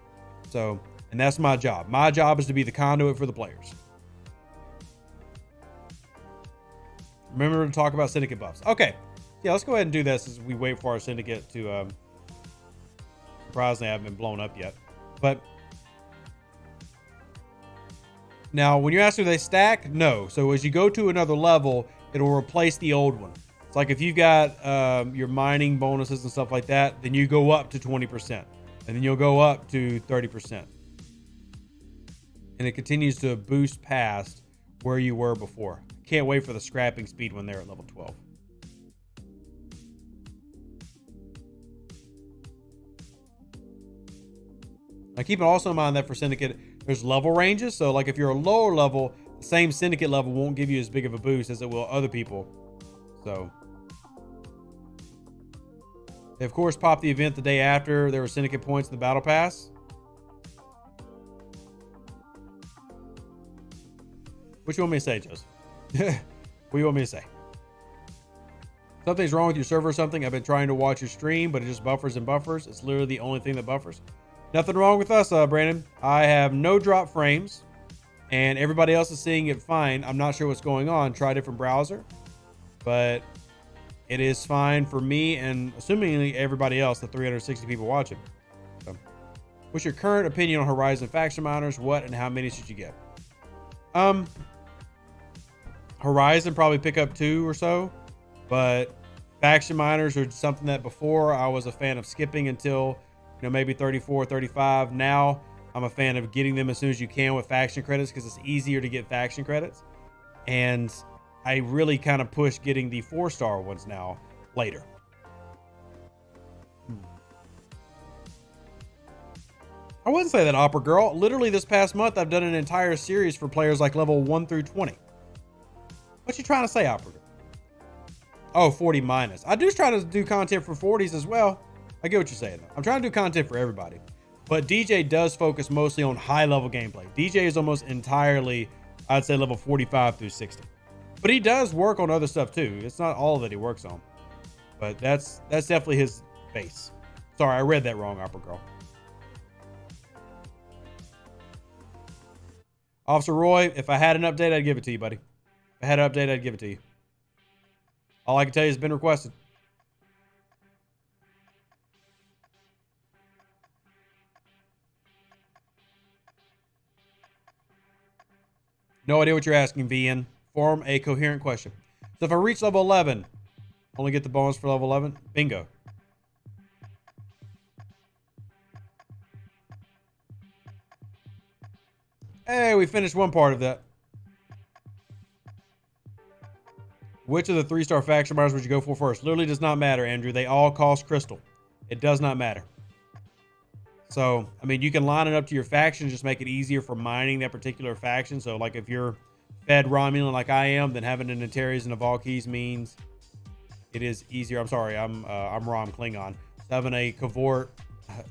So, and that's my job. My job is to be the conduit for the players. Remember to talk about syndicate buffs. Okay. Yeah, let's go ahead and do this as we wait for our syndicate to, surprisingly, I haven't been blown up yet. But now, when you're asking, do they stack? No. So as you go to another level, it'll replace the old one. It's like if you've got your mining bonuses and stuff like that, then you go up to 20%. And then you'll go up to 30%. And it continues to boost past where you were before. Can't wait for the scrapping speed when they're at level 12. Now, keep also in mind that for syndicate, there's level ranges. So like if you're a lower level, the same syndicate level won't give you as big of a boost as it will other people. So they of course popped the event the day after there were syndicate points in the battle pass. What you want me to say, Joseph? What do you want me to say? Something's wrong with your server or something. I've been trying to watch your stream, but it just buffers and buffers. It's literally the only thing that buffers. Nothing wrong with us, Brandon. I have no drop frames, and everybody else is seeing it fine. I'm not sure what's going on. Try a different browser, but it is fine for me and assumingly everybody else, the 360 people watching. So, what's your current opinion on Horizon faction miners? What and how many should you get? Horizon probably pick up 2 or so, but faction miners are something that before I was a fan of skipping until, maybe 34, 35. Now I'm a fan of getting them as soon as you can with faction credits because it's easier to get faction credits. And I really kind of push getting the 4-star ones now later. I wouldn't say that, Opera Girl. Literally this past month, I've done an entire series for players like level 1 through 20. What you trying to say, Opera Girl? Oh, 40 minus. I do try to do content for 40s as well. I get what you're saying, though. I'm trying to do content for everybody. But DJ does focus mostly on high-level gameplay. DJ is almost entirely, I'd say, level 45 through 60. But he does work on other stuff, too. It's not all that he works on. But that's definitely his base. Sorry, I read that wrong, Opera Girl. Officer Roy, if I had an update, I'd give it to you, buddy. If I had an update, I'd give it to you. All I can tell you has been requested. No idea what you're asking, VN. Form a coherent question. So if I reach level 11, only get the bonus for level 11? Bingo. Hey, we finished one part of that. Which of the 3-star faction miners would you go for first? Literally does not matter, Andrew. They all cost crystal. It does not matter. So, I mean, you can line it up to your faction, just make it easier for mining that particular faction. So, like, if you're fed Romulan like I am, then having an Antares and a Valkyries means it is easier. I'm sorry, I'm Rom Klingon. So having a Cavort,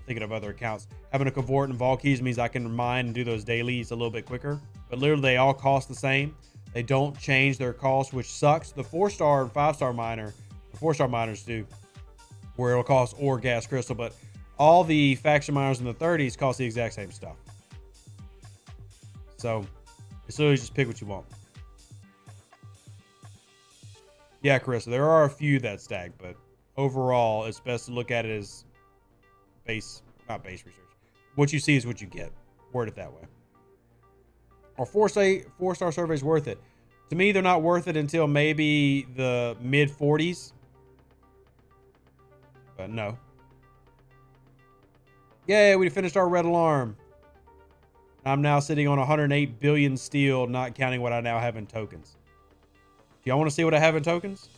thinking of other accounts, having a Cavort and Valkyries means I can mine and do those dailies a little bit quicker. But literally, they all cost the same. They don't change their cost, which sucks. The 4-star and 5-star miner, the 4-star miners do, where it'll cost ore, gas, crystal, but all the faction miners in the 30s cost the exact same stuff. So it's literally just pick what you want. Yeah, Carissa, there are a few that stack, but overall, it's best to look at it as not base research. What you see is what you get. Word it that way. Are 4-star surveys worth it? To me, they're not worth it until maybe the mid 40s. But no. Yay, we finished our red alarm. I'm now sitting on 108 billion steel, not counting what I now have in tokens. Do y'all want to see what I have in tokens?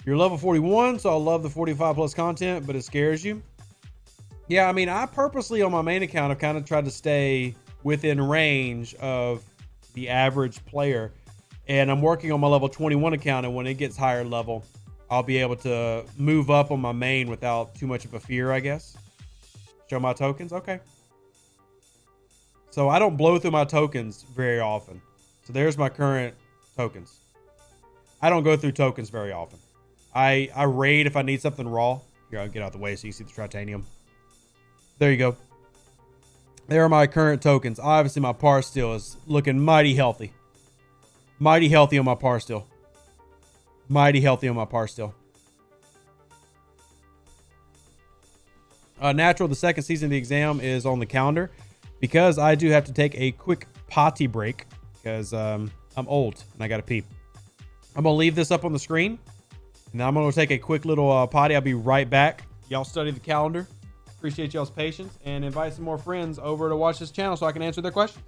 You're level 41, so I love the 45 plus content, but it scares you. Yeah, I mean, I purposely on my main account have kind of tried to stay within range of the average player. And I'm working on my level 21 account, and when it gets higher level, I'll be able to move up on my main without too much of a fear, I guess. Show my tokens? Okay. So I don't blow through my tokens very often. So there's my current tokens. I don't go through tokens very often. I raid if I need something raw. Here, I'll get out of the way so you see the titanium. There you go. There are my current tokens. Obviously, my par still is looking mighty healthy. Mighty healthy on my par still. Mighty healthy on my par still. Natural, the second season of the exam is on the calendar because I do have to take a quick potty break because I'm old and I got to pee. I'm going to leave this up on the screen and I'm going to take a quick little potty. I'll be right back. Y'all study the calendar. Appreciate y'all's patience and invite some more friends over to watch this channel so I can answer their questions.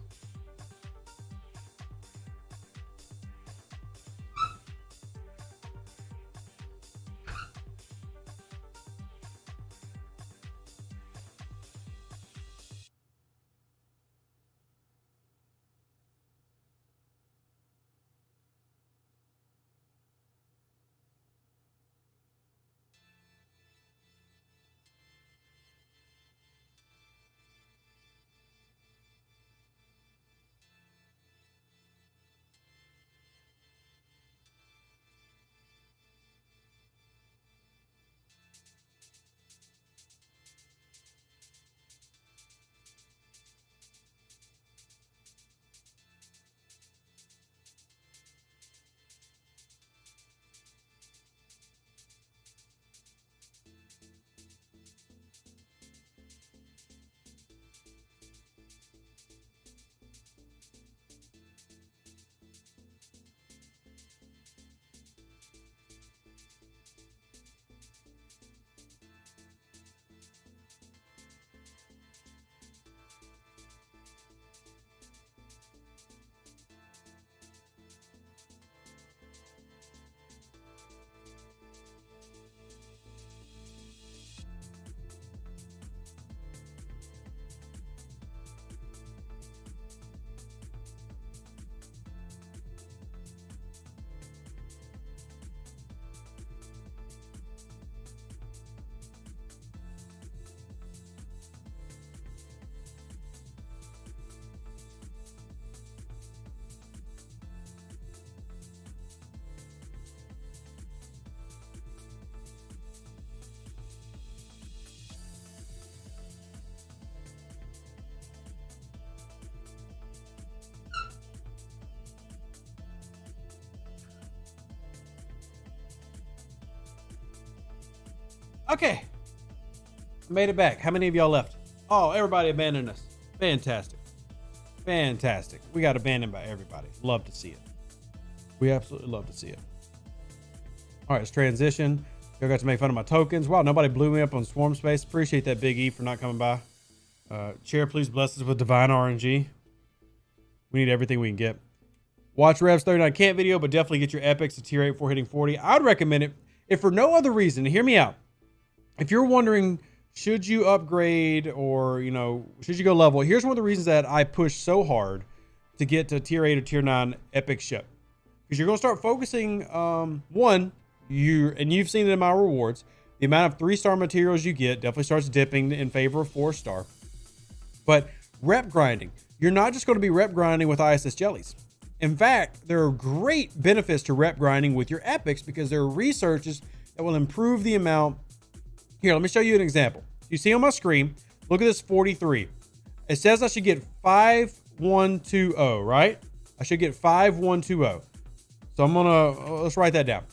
Okay. I made it back. How many of y'all left? Oh, everybody abandoned us. Fantastic. Fantastic. We got abandoned by everybody. Love to see it. We absolutely love to see it. All right, let's transition. Y'all got to make fun of my tokens. Wow, nobody blew me up on Swarm Space. Appreciate that, Big E, for not coming by. Chair, please bless us with divine RNG. We need everything we can get. Watch Rev's 39 Camp video, but definitely get your epics to tier 8 before hitting 40. I'd recommend it if for no other reason. Hear me out. If you're wondering, should you upgrade or, you know, should you go level? Here's one of the reasons that I push so hard to get to tier 8 or tier 9 epic ship. Because you're going to start focusing, one, you've seen it in my rewards. The amount of 3-star materials you get definitely starts dipping in favor of 4-star. But rep grinding, you're not just going to be rep grinding with ISS jellies. In fact, there are great benefits to rep grinding with your epics because there are researches that will improve the amount. Here, let me show you an example. You see on my screen, look at this 43. It says I should get 5120, right? I should get 5120. So I'm gonna, let's write that down.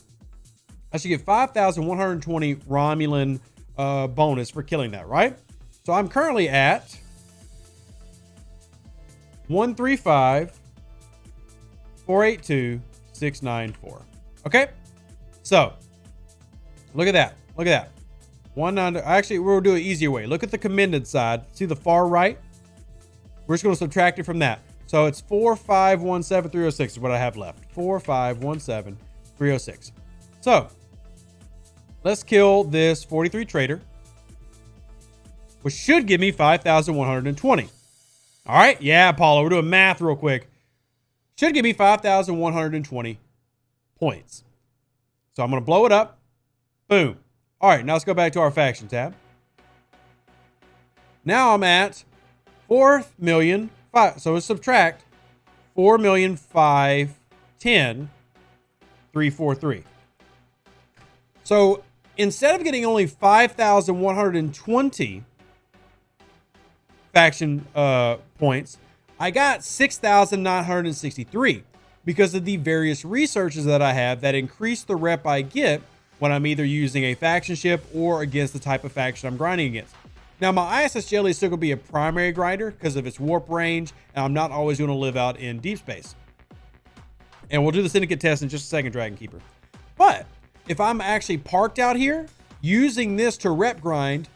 I should get 5,120 Romulan bonus for killing that, right? So I'm currently at 135,482,694. Okay, so look at that. Look at that. 190. Actually, we'll do it easier way. Look at the commended side. See the far right? We're just going to subtract it from that. So it's 4517306 is what I have left. 4517306. So let's kill this 43 trader, which should give me 5,120. All right. Yeah, Paulo, we're doing math real quick. Should give me 5,120 points. So I'm going to blow it up. Boom. All right. Now let's go back to our faction tab. Now I'm at 4,000,005. So let's subtract 4,510,343. So instead of getting only 5,120 faction points, I got 6,963 because of the various researches that I have that increase the rep I get when I'm either using a faction ship or against the type of faction I'm grinding against. Now, my ISS jelly is still going to be a primary grinder because of its warp range, and I'm not always going to live out in deep space. And we'll do the syndicate test in just a second, Dragon Keeper. But if I'm actually parked out here, using this to rep grind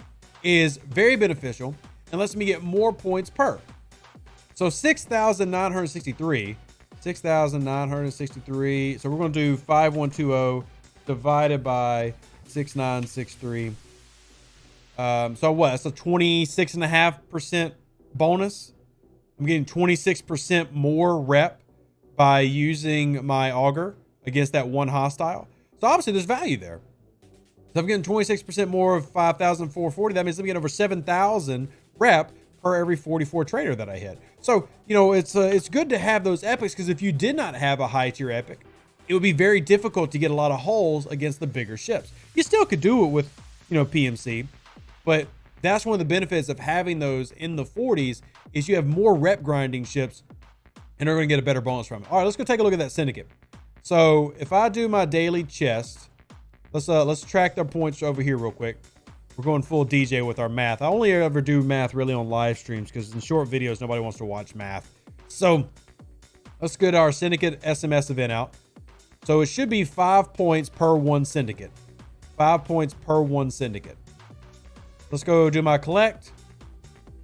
is very beneficial and lets me get more points per. So 6,963. So we're going to do 5,120 divided by 6,963. So what? That's a 26.5% bonus. I'm getting 26% more rep by using my auger against that one hostile. So obviously there's value there. So I'm getting 26% more of 5,440. That means I'm getting over 7,000 rep per every 44 trader that I hit. So, you know, it's good to have those epics because if you did not have a high tier epic, it would be very difficult to get a lot of holes against the bigger ships. You still could do it with, you know, PMC. But that's one of the benefits of having those in the 40s is you have more rep grinding ships and they're going to get a better bonus from it. All right, let's go take a look at that syndicate. So if I do my daily chest, let's track their points over here real quick. We're going full DJ with our math. I only ever do math really on live streams because in short videos, nobody wants to watch math. So let's get our syndicate SMS event out. So it should be 5 points per one syndicate. 5 points per one syndicate. Let's go do my collect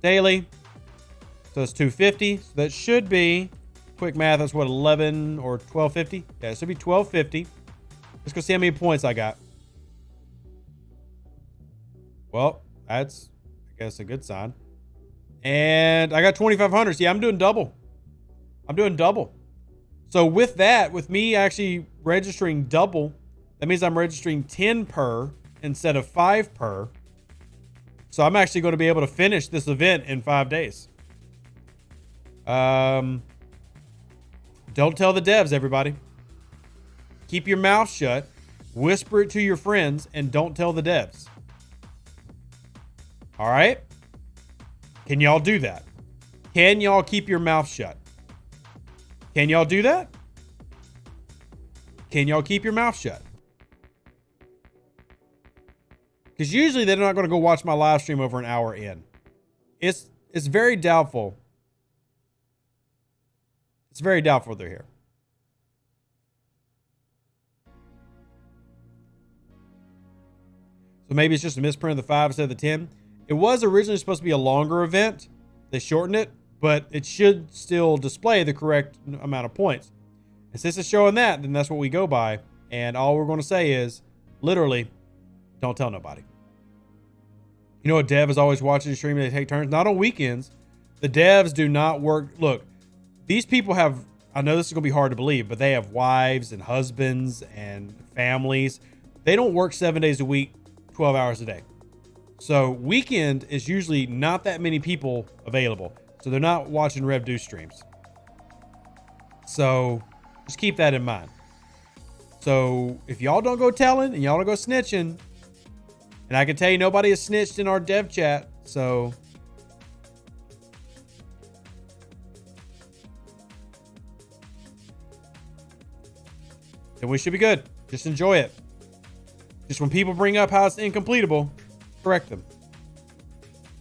daily. So it's 250. So that should be, quick math, that's what, 11 or 1250? Yeah, it should be 1250. Let's go see how many points I got. Well, that's, I guess, a good sign. And I got 2,500. See, I'm doing double. I'm doing double. So with that, with me actually registering double, that means I'm registering 10 per instead of 5 per. So I'm actually going to be able to finish this event in 5 days. Don't tell the devs, everybody. Keep your mouth shut, whisper it to your friends, and don't tell the devs. All right? Can y'all do that? Can y'all keep your mouth shut? Can y'all do that? Can y'all keep your mouth shut? Because usually they're not going to go watch my live stream over an hour in. It's very doubtful. It's very doubtful they're here. So maybe it's just a misprint of the 5 instead of the 10. It was originally supposed to be a longer event. They shortened it, but it should still display the correct amount of points. And since it's showing that, then that's what we go by. And all we're going to say is, literally, don't tell nobody. You know what dev is always watching the stream? They take turns. Not on weekends. The devs do not work. Look, these people have, I know this is going to be hard to believe, but they have wives and husbands and families. They don't work 7 days a week, 12 hours a day. So weekend is usually not that many people available. So they're not watching Rev Deuce streams. So just keep that in mind. So if y'all don't go telling and y'all don't go snitching, and I can tell you nobody has snitched in our dev chat, so then we should be good. Just enjoy it. Just when people bring up how it's incompletable, correct them.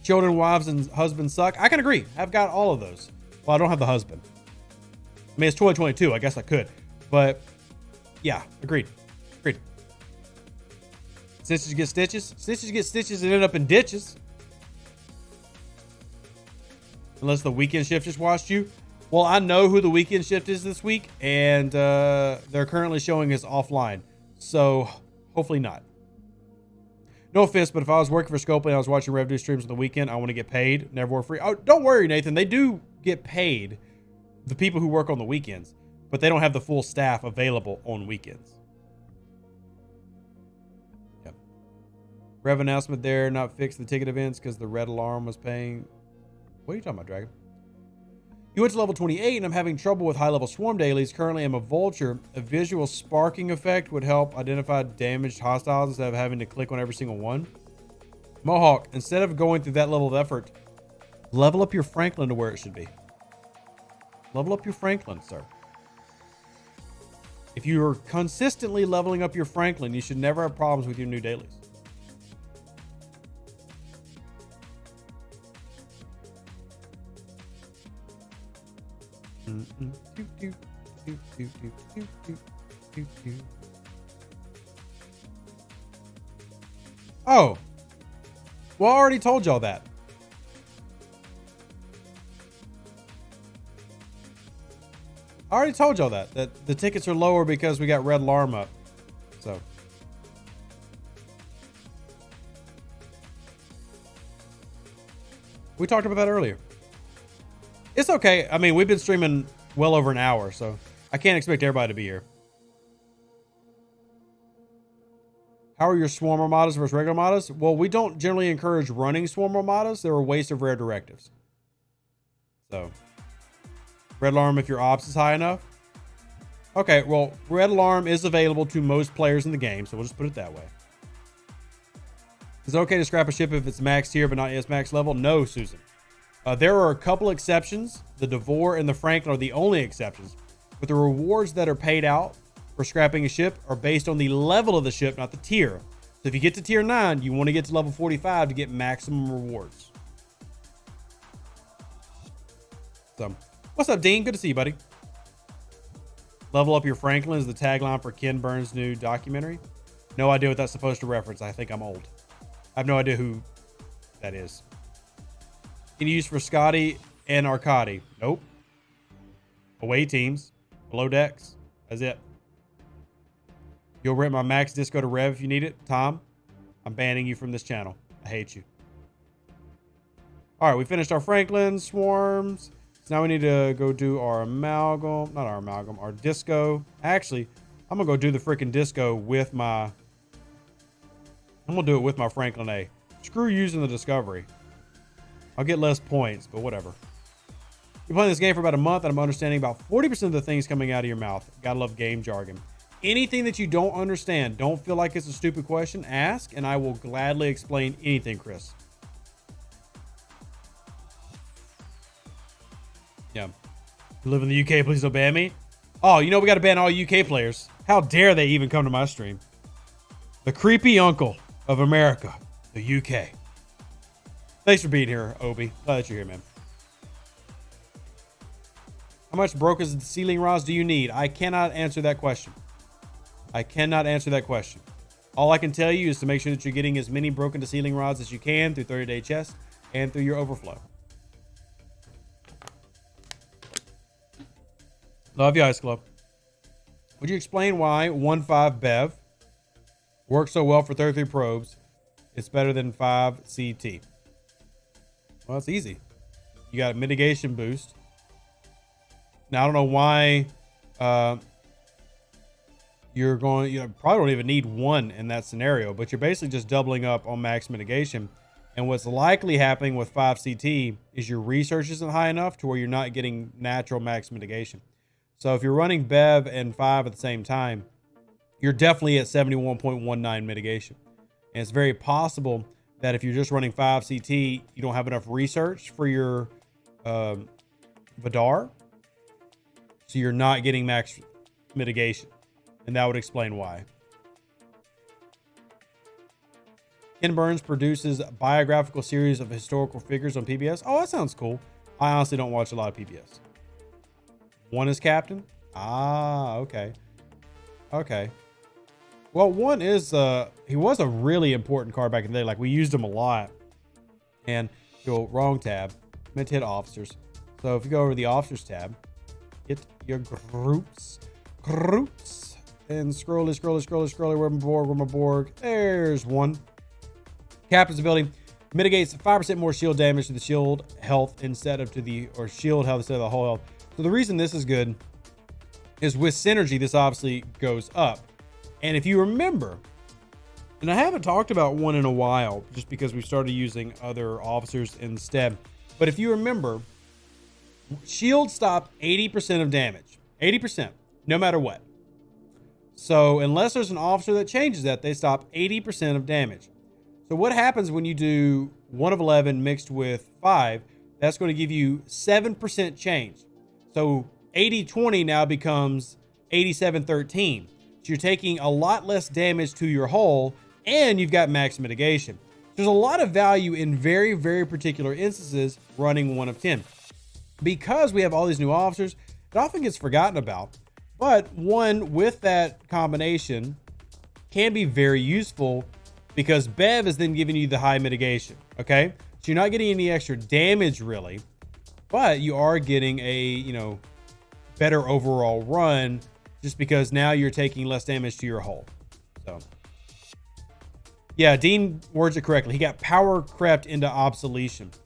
Children, wives, and husbands suck. I can agree. I've got all of those. Well, I don't have the husband. I mean, it's 2022. I guess I could. But yeah, agreed. Agreed. Stitches get stitches. Stitches get stitches and end up in ditches. Unless the weekend shift just watched you. Well, I know who the weekend shift is this week, and they're currently showing us offline. So hopefully not. No offense, but if I was working for Scopely and I was watching Rev Deuce streams on the weekend, I want to get paid. Never work free. Oh, don't worry, Nathan. They do get paid, the people who work on the weekends, but they don't have the full staff available on weekends. Yep. Rev announcement there, not fixed the ticket events because the red alarm was paying. What are you talking about, Dragon? You went to level 28 and I'm having trouble with high-level swarm dailies. Currently, I'm a vulture. A visual sparking effect would help identify damaged hostiles instead of having to click on every single one. Mohawk, instead of going through that level of effort, level up your Franklin to where it should be. Level up your Franklin, sir. If you're consistently leveling up your Franklin, you should never have problems with your new dailies. Oh, well, I already told y'all that. I already told y'all that the tickets are lower because we got red alarm up. So we talked about that earlier. It's okay. I mean, we've been streaming well over an hour, so I can't expect everybody to be here. How are your swarm armadas versus regular armadas? Well, we don't generally encourage running swarm armadas. They're a waste of rare directives. So, red alarm if your ops is high enough. Okay, well, red alarm is available to most players in the game, so we'll just put it that way. Is it okay to scrap a ship if it's max tier but not yet max level? No, Susan. There are a couple exceptions. The Devore and the Franklin are the only exceptions. But the rewards that are paid out for scrapping a ship are based on the level of the ship, not the tier. So if you get to tier 9, you want to get to level 45 to get maximum rewards. So, what's up, Dean? Good to see you, buddy. Level up your Franklin is the tagline for Ken Burns' new documentary. No idea what that's supposed to reference. I think I'm old. I have no idea who that is. Can you use for Scotty and Arcadi? Nope. Away teams. Below decks. That's it. You'll rent my max disco to Rev if you need it. Tom, I'm banning you from this channel. I hate you. All right, we finished our Franklin swarms. So now we need to go do our amalgam. Not our amalgam, our disco. Actually, I'm going to go do the freaking disco with my... I'm going to do it with my Franklin A. Screw using the Discovery. I'll get less points, but whatever. You're playing this game for about a month, and I'm understanding about 40% of the things coming out of your mouth. Gotta love game jargon. Anything that you don't understand, don't feel like it's a stupid question, ask, and I will gladly explain anything, Chris. Yeah. You live in the UK, please don't ban me. Oh, you know we gotta ban all UK players. How dare they even come to my stream? The creepy uncle of America. the UK. Thanks for being here, Obi. Glad that you're here, man. How much broken ceiling rods do you need? I cannot answer that question. I cannot answer that question. All I can tell you is to make sure that you're getting as many broken to ceiling rods as you can through 30-day chest and through your overflow. Love you, Ice Club. Would you explain why 1.5 Bev works so well for 33 probes? It's better than 5 CT. Well, it's easy. You got a mitigation boost. Now, I don't know why you probably don't even need one in that scenario, but you're basically just doubling up on max mitigation. And what's likely happening with 5 CT is your research isn't high enough to where you're not getting natural max mitigation. So if you're running Bev and 5 at the same time, you're definitely at 71.19 mitigation. And it's very possible that if you're just running 5 CT, you don't have enough research for your Vidar. So you're not getting max mitigation. And that would explain why. Ken Burns produces a biographical series of historical figures on PBS. Oh, that sounds cool. I honestly don't watch a lot of PBS. One is captain? Ah, okay. Okay. Well, one is, he was a really important card back in the day. Like, we used him a lot. And go wrong tab. Meant to hit officers. So if you go over the officers tab, hit your groups. And scrolly. Where my Borg. There's one. Captain's ability mitigates 5% more shield damage to the shield health instead of shield health instead of the whole health. So the reason this is good is with synergy, this obviously goes up. And if you remember, and I haven't talked about one in a while just because we started using other officers instead. But if you remember, shield stopped 80% of damage. 80%, no matter what. So unless there's an officer that changes that, they stop 80% of damage. So what happens when you do 1 of 11 mixed with 5? That's going to give you 7% change. So 80-20 now becomes 87-13. So you're taking a lot less damage to your hull, and you've got max mitigation. There's a lot of value in very, very particular instances running 1 of 10. Because we have all these new officers, it often gets forgotten about. But one with that combination can be very useful because Bev is then giving you the high mitigation. Okay, so you're not getting any extra damage really, but you are getting a better overall run just because now you're taking less damage to your hull. So yeah, Dean words it correctly. He got power crept into obsolescence,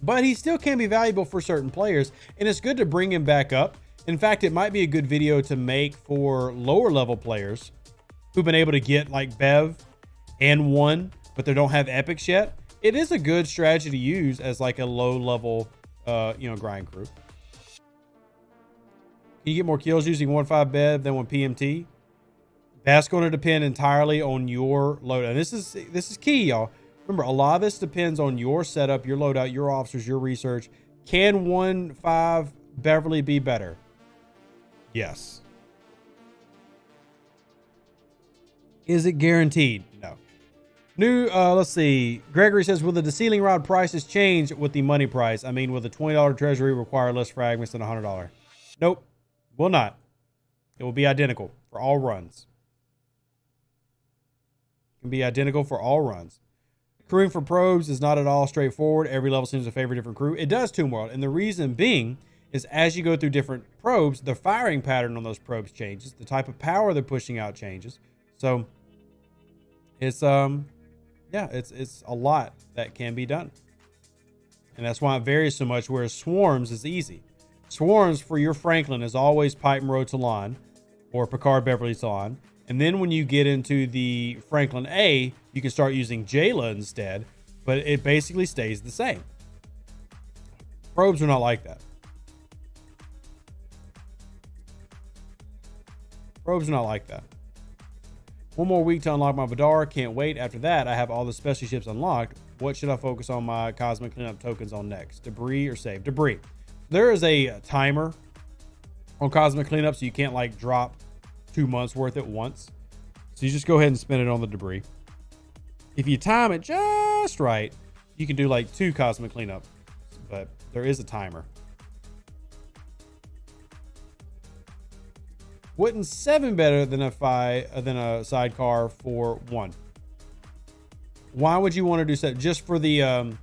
but he still can be valuable for certain players, and it's good to bring him back up. In fact, it might be a good video to make for lower level players who've been able to get like Bev and 1, but they don't have epics yet. It is a good strategy to use as like a low level, grind crew. Can you get more kills using 1.5 Bev than 1 PMT? That's going to depend entirely on your loadout. And this is key, y'all. Remember, a lot of this depends on your setup, your loadout, your officers, your research. Can 1.5 Beverly be better? Yes. Is it guaranteed? No. Let's see. Gregory says, will the deceiling rod prices change with the money price? I mean, will the $20 treasury require less fragments than $100? Nope. Will not. It will be identical for all runs. It can be identical for all runs. Crewing for probes is not at all straightforward. Every level seems to favor a different crew. It does, Tomb World. And the reason being is as you go through different probes, the firing pattern on those probes changes. The type of power they're pushing out changes. So it's it's a lot that can be done. And that's why it varies so much, whereas Swarms is easy. Swarms for your Franklin is always Pipe Monroe Talon or Picard Beverly Talon. And then when you get into the Franklin A, you can start using Jayla instead, but it basically stays the same. Probes are not like that. Probes are not like that. 1 more week to unlock my Vidar. Can't wait. After that, I have all the special ships unlocked. What should I focus on my cosmic cleanup tokens on next? Debris or save? Debris. There is a timer on cosmic cleanup, so you can't like drop 2 months worth at once. So you just go ahead and spend it on the debris. If you time it just right, you can do like 2 cosmic cleanup, but there is a timer. Wouldn't 7 better than a sidecar for 1? Why would you want to do 7? Just for the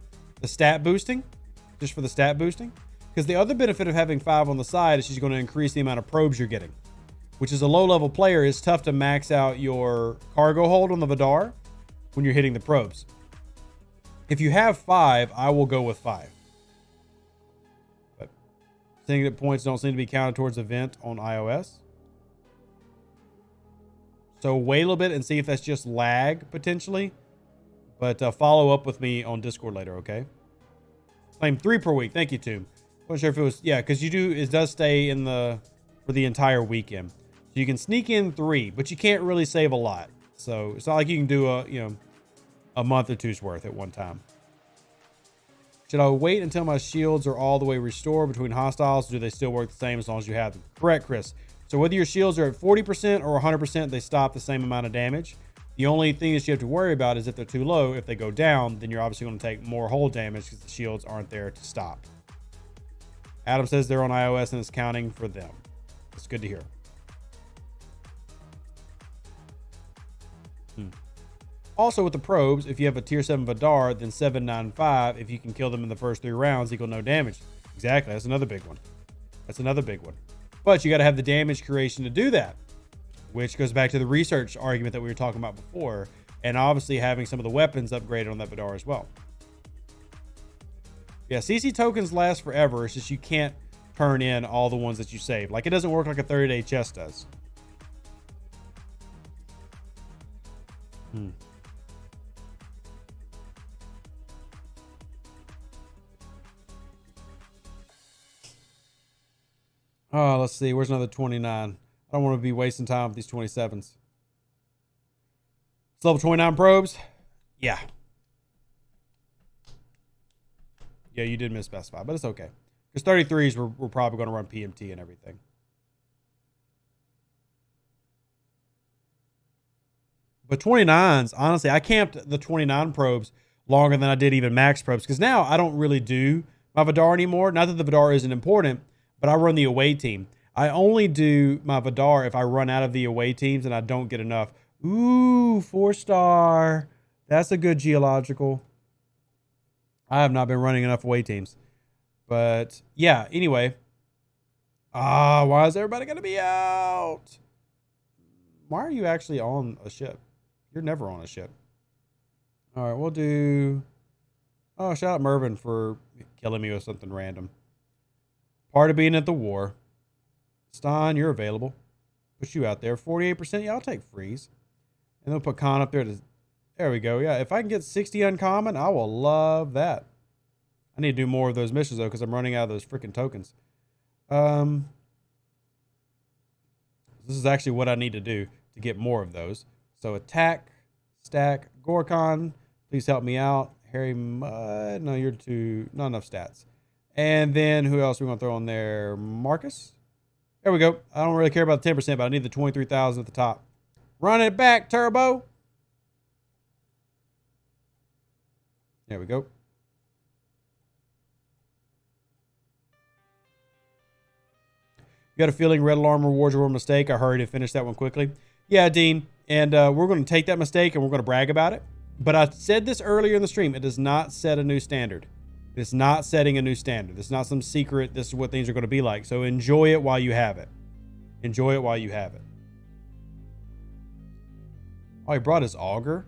stat boosting? Just for the stat boosting? Because the other benefit of having 5 on the side is she's going to increase the amount of probes you're getting, which is a low-level player. It's tough to max out your cargo hold on the Vidar when you're hitting the probes. If you have 5, I will go with 5. But singlet points don't seem to be counted towards event on iOS. So wait a little bit and see if that's just lag potentially. But follow up with me on Discord later, okay? Claim 3 per week. Thank you, Tomb. Wasn't sure if it was, yeah, because it does stay in for the entire weekend. So you can sneak in 3, but you can't really save a lot. So it's not like you can do a month or two's worth at one time. Should I wait until my shields are all the way restored between hostiles? Or do they still work the same as long as you have them? Correct, Chris. So whether your shields are at 40% or 100%, they stop the same amount of damage. The only thing that you have to worry about is if they're too low. If they go down, then you're obviously going to take more hull damage because the shields aren't there to stop. Adam says they're on iOS and it's counting for them. It's good to hear. Also with the probes, if you have a tier 7 Vidar, then 795, if you can kill them in the first 3 rounds, equal no damage. Exactly. That's another big one. That's another big one. But you got to have the damage creation to do that, which goes back to the research argument that we were talking about before, and obviously having some of the weapons upgraded on that Vidar as well. Yeah, CC tokens last forever. It's just you can't turn in all the ones that you save. Like, it doesn't work like a 30-day chest does. Oh, let's see. Where's another 29? I don't want to be wasting time with these 27s. It's level 29 probes. Yeah. Yeah, you did miss specify, but it's okay. Because 33s, we're probably going to run PMT and everything. But 29s, honestly, I camped the 29 probes longer than I did even max probes. Because now I don't really do my Vidar anymore. Not that the Vidar isn't important, but I run the away team. I only do my Vidar if I run out of the away teams and I don't get enough. Ooh, 4-star. That's a good geological. I have not been running enough away teams. But yeah, anyway. Why is everybody going to be out? Why are you actually on a ship? You're never on a ship. All right, we'll do... Oh, shout out Mervin for killing me with something random. Part of being at the war. Stein, you're available. Push you out there. 48%. Yeah, I'll take freeze. And then we'll put Khan up there. There we go. Yeah, if I can get 60 uncommon, I will love that. I need to do more of those missions, though, because I'm running out of those freaking tokens. This is actually what I need to do to get more of those. So attack, stack, Gorkon, please help me out. Harry Mudd, no, you're too, not enough stats. And then who else are we going to throw on there? Marcus? There we go. I don't really care about the 10%, but I need the 23,000 at the top. Run it back, Turbo. There we go. You got a feeling Red Alarm rewards were a mistake? I hurried to finish that one quickly. Yeah, Dean. And we're going to take that mistake and we're going to brag about it. But I said this earlier in the stream. It does not set a new standard. It's not setting a new standard. It's not some secret. This is what things are going to be like. So enjoy it while you have it. Enjoy it while you have it. Oh, he brought his auger.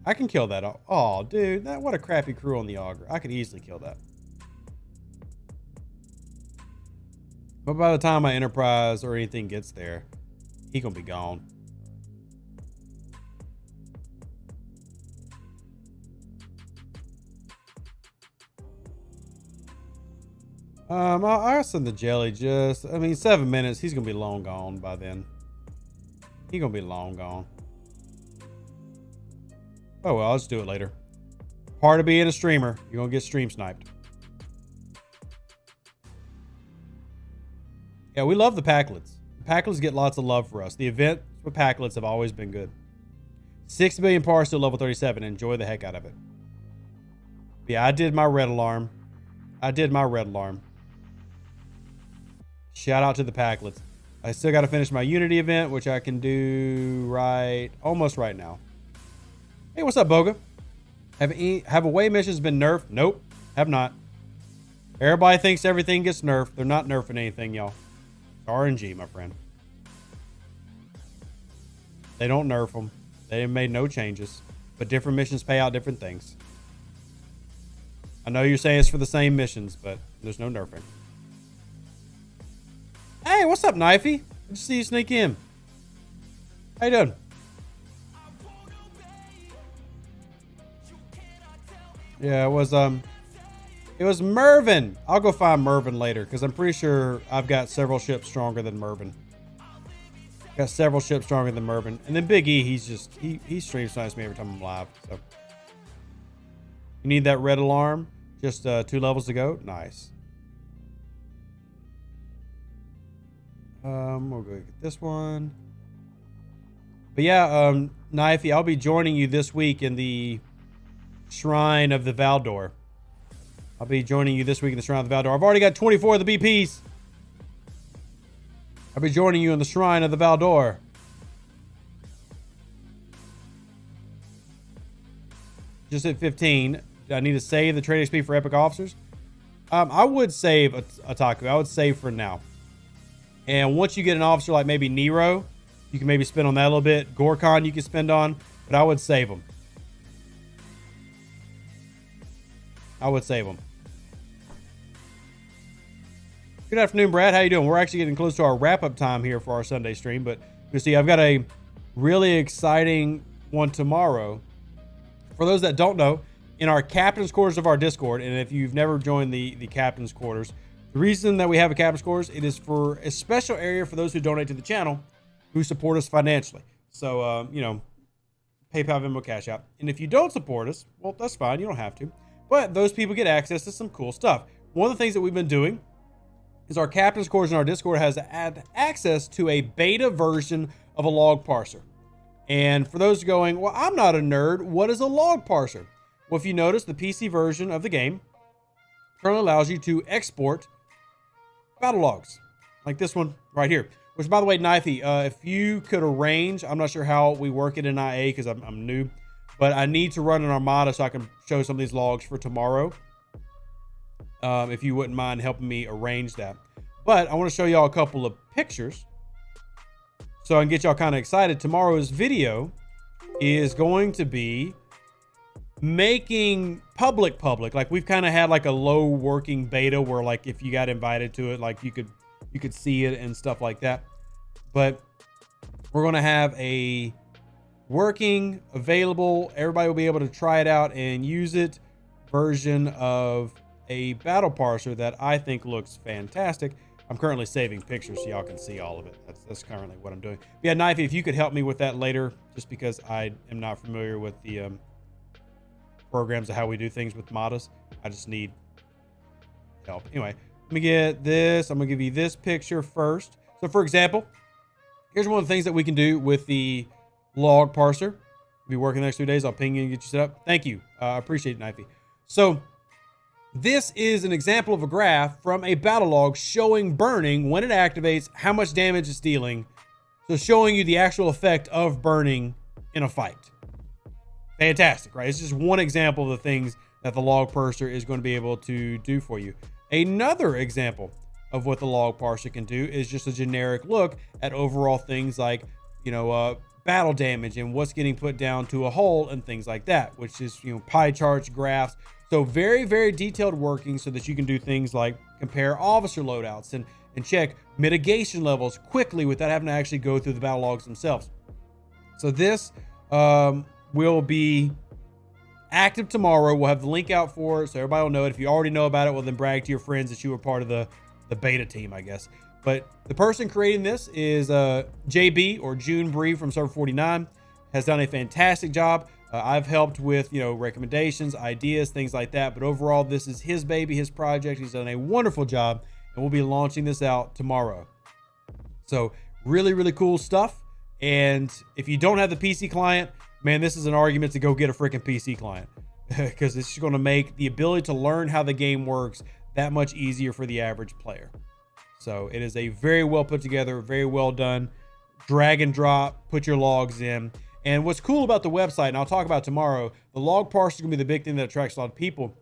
I can kill that. Oh, dude. What a crappy crew on the auger. I could easily kill that. But by the time my Enterprise or anything gets there, he gonna be gone. I'll send the jelly 7 minutes. He's gonna be long gone by then. He's gonna be long gone. Oh well, I'll just do it later. Part of being a streamer, you're gonna get stream sniped. Yeah, we love the Packlets. The Packlets get lots of love for us. The events with Packlets have always been good. 6 billion parts to level 37. Enjoy the heck out of it. Yeah, I did my red alarm. Shout out to the Packlets. I still got to finish my Unity event, which I can do almost right now. Hey, what's up, Boga? Have away missions been nerfed? Nope, have not. Everybody thinks everything gets nerfed. They're not nerfing anything, y'all. RNG, my friend. They don't nerf them. They made no changes, but different missions pay out different things. I know you're saying it's for the same missions, but there's no nerfing. Hey, what's up, Knifey? Good to see you sneak in. How you doing? Yeah, it was Mervin. I'll go find Mervin later because I'm pretty sure I've got several ships stronger than Mervin. Got several ships stronger than Mervin. And then Big E, he stream snipes me every time I'm live. So you need that red alarm. Just 2 levels to go. Nice. We'll go get this one. But yeah, Knifey, I'll be joining you this week in the Shrine of the Valdor. I'll be joining you this week in the Shrine of the Valdor. I've already got 24 of the BPs. I'll be joining you in the Shrine of the Valdor. Just at 15. I need to save the trade XP for epic officers. I would save Ataku. I would save for now. And once you get an officer like maybe Nero, you can maybe spend on that a little bit. Gorkon you can spend on, but I would save them. Good afternoon, Brad. How you doing? We're actually getting close to our wrap-up time here for our Sunday stream, but you see, I've got a really exciting one tomorrow. For those that don't know, in our captain's quarters of our Discord, and if you've never joined the captain's quarters, the reason that we have a captain's quarters, it is for a special area for those who donate to the channel, who support us financially. So, you know, PayPal, Venmo, Cash App. And if you don't support us, well, that's fine. You don't have to. But those people get access to some cool stuff. One of the things that we've been doing is our captain's quarters in our Discord has had access to a beta version of a log parser. And for those going, well, I'm not a nerd. What is a log parser? Well, if you notice, the PC version of the game currently allows you to export battle logs like this one right here. Which, by the way, Knifey, if you could arrange, I'm not sure how we work it in IA because I'm new, but I need to run an Armada so I can show some of these logs for tomorrow. If you wouldn't mind helping me arrange that. But I want to show y'all a couple of pictures so I can get y'all kind of excited. Tomorrow's video is going to be making public. Like, we've kind of had like a low working beta where, like, if you got invited to it, like you could see it and stuff like that. But we're going to have a working, available, everybody will be able to try it out and use it version of a battle parser that I think looks fantastic. I'm currently saving pictures so y'all can see all of it. That's currently what I'm doing. But yeah, Knifey, if you could help me with that later, just because I am not familiar with the programs of how we do things with modders. I just need help. Anyway, let me get this. I'm gonna give you this picture first. So for example, here's one of the things that we can do with the log parser. Be working the next 2 days. I'll ping you and get you set up. Thank you. I appreciate it, Knifey. So this is an example of a graph from a battle log showing burning when it activates, how much damage it's dealing. So showing you the actual effect of burning in a fight. Fantastic, right? It's just one example of the things that the log parser is going to be able to do for you. Another example of what the log parser can do is just a generic look at overall things like, you know, battle damage and what's getting put down to a hull and things like that, which is, you know, pie charts, graphs. So very, very detailed working so that you can do things like compare officer loadouts and check mitigation levels quickly without having to actually go through the battle logs themselves. So this will be active tomorrow. We'll have the link out for it so everybody will know it. If you already know about it, well, then brag to your friends that you were part of the beta team, I guess. But the person creating this is JB, or June Bree from Server 49, has done a fantastic job. I've helped with, you know, recommendations, ideas, things like that. But overall, this is his baby, his project. He's done a wonderful job, and we'll be launching this out tomorrow. So really, really cool stuff. And if you don't have the PC client, man, this is an argument to go get a freaking PC client because this is going to make the ability to learn how the game works that much easier for the average player. So it is a very well put together, very well done. Drag and drop, put your logs in. And what's cool about the website, and I'll talk about tomorrow, the log parser is going to be the big thing that attracts a lot of people.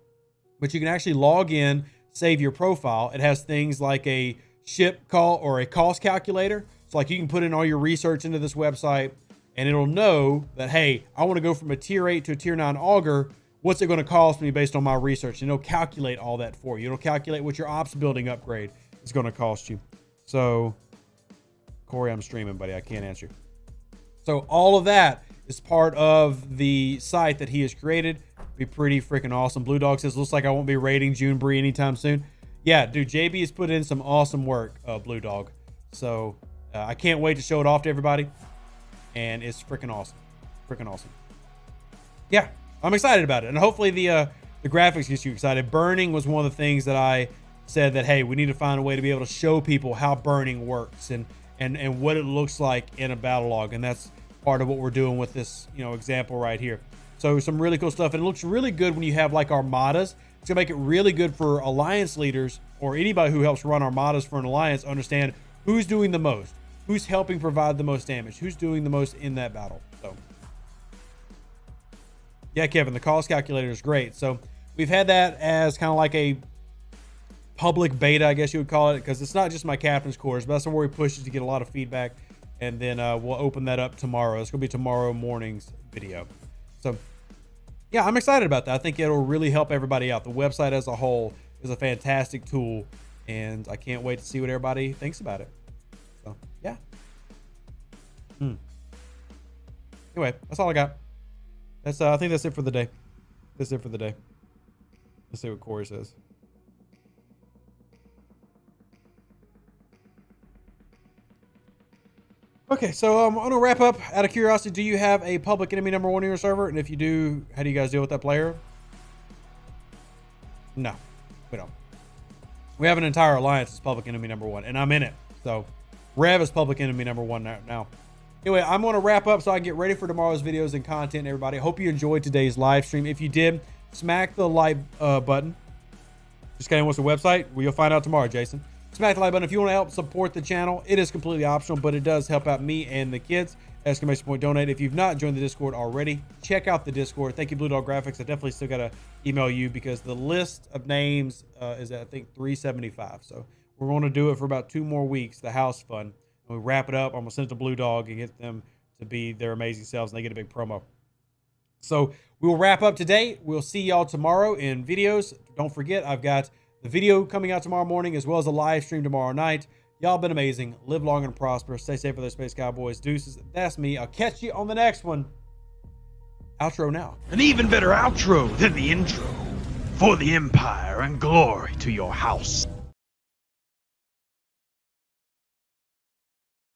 But you can actually log in, save your profile. It has things like a ship call or a cost calculator. So like you can put in all your research into this website and it'll know that, hey, I want to go from a tier 8 to a tier 9 auger. What's it going to cost me based on my research? And it'll calculate all that for you. It'll calculate what your ops building upgrade is going to cost you. So, Corey, I'm streaming, buddy. I can't answer. So all of that is part of the site that he has created. Be pretty freaking awesome. Blue Dog says, looks like I won't be raiding June Bree anytime soon. Yeah, dude, JB has put in some awesome work, Blue Dog. So I can't wait to show it off to everybody. And it's freaking awesome. Freaking awesome. Yeah, I'm excited about it. And hopefully the graphics gets you excited. Burning was one of the things that I said that, hey, we need to find a way to be able to show people how burning works and what it looks like in a battle log. And that's part of what we're doing with this, example right here. So some really cool stuff. And it looks really good when you have like armadas. It's gonna make it really good for alliance leaders or anybody who helps run armadas for an alliance, understand who's doing the most, who's helping provide the most damage, who's doing the most in that battle. So yeah, Kevin, the cost calculator is great. So we've had that as kind of like a public beta, I guess you would call it, because it's not just my captain's quarters, but that's where we push it to get a lot of feedback. And then we'll open that up tomorrow. It's gonna be tomorrow morning's video. So yeah, I'm excited about that. I think it'll really help everybody out. The website as a whole is a fantastic tool, and I can't wait to see what everybody thinks about it. So yeah. Anyway, that's all I got. That's I think that's it for the day. That's it for the day. Let's see what Corey says. Okay, so I'm going to wrap up. Out of curiosity, do you have a public enemy number 1 in your server? And if you do, how do you guys deal with that player? No, we don't. We have an entire alliance as public enemy number 1, and I'm in it. So Rev is public enemy number 1 now. Anyway, I'm going to wrap up so I can get ready for tomorrow's videos and content, everybody. I hope you enjoyed today's live stream. If you did, smack the like button. Just kind of what's the website? Well, you'll find out tomorrow, Jason. Smack the like button if you want to help support the channel. It is completely optional, but it does help out me and the kids. Exclamation point donate. If you've not joined the Discord already, check out the Discord. Thank you, Blue Dog Graphics. I definitely still got to email you because the list of names is at, I think, 375. So we're going to do it for about 2 more weeks, the house fund. When we wrap it up, I'm going to send it to Blue Dog and get them to be their amazing selves, and they get a big promo. So we will wrap up today. We'll see y'all tomorrow in videos. Don't forget, I've got the video coming out tomorrow morning, as well as a live stream tomorrow night. Y'all been amazing. Live long and prosper. Stay safe with those Space Cowboys. Deuces. That's me. I'll catch you on the next one. Outro now. An even better outro than the intro. For the Empire and glory to your house.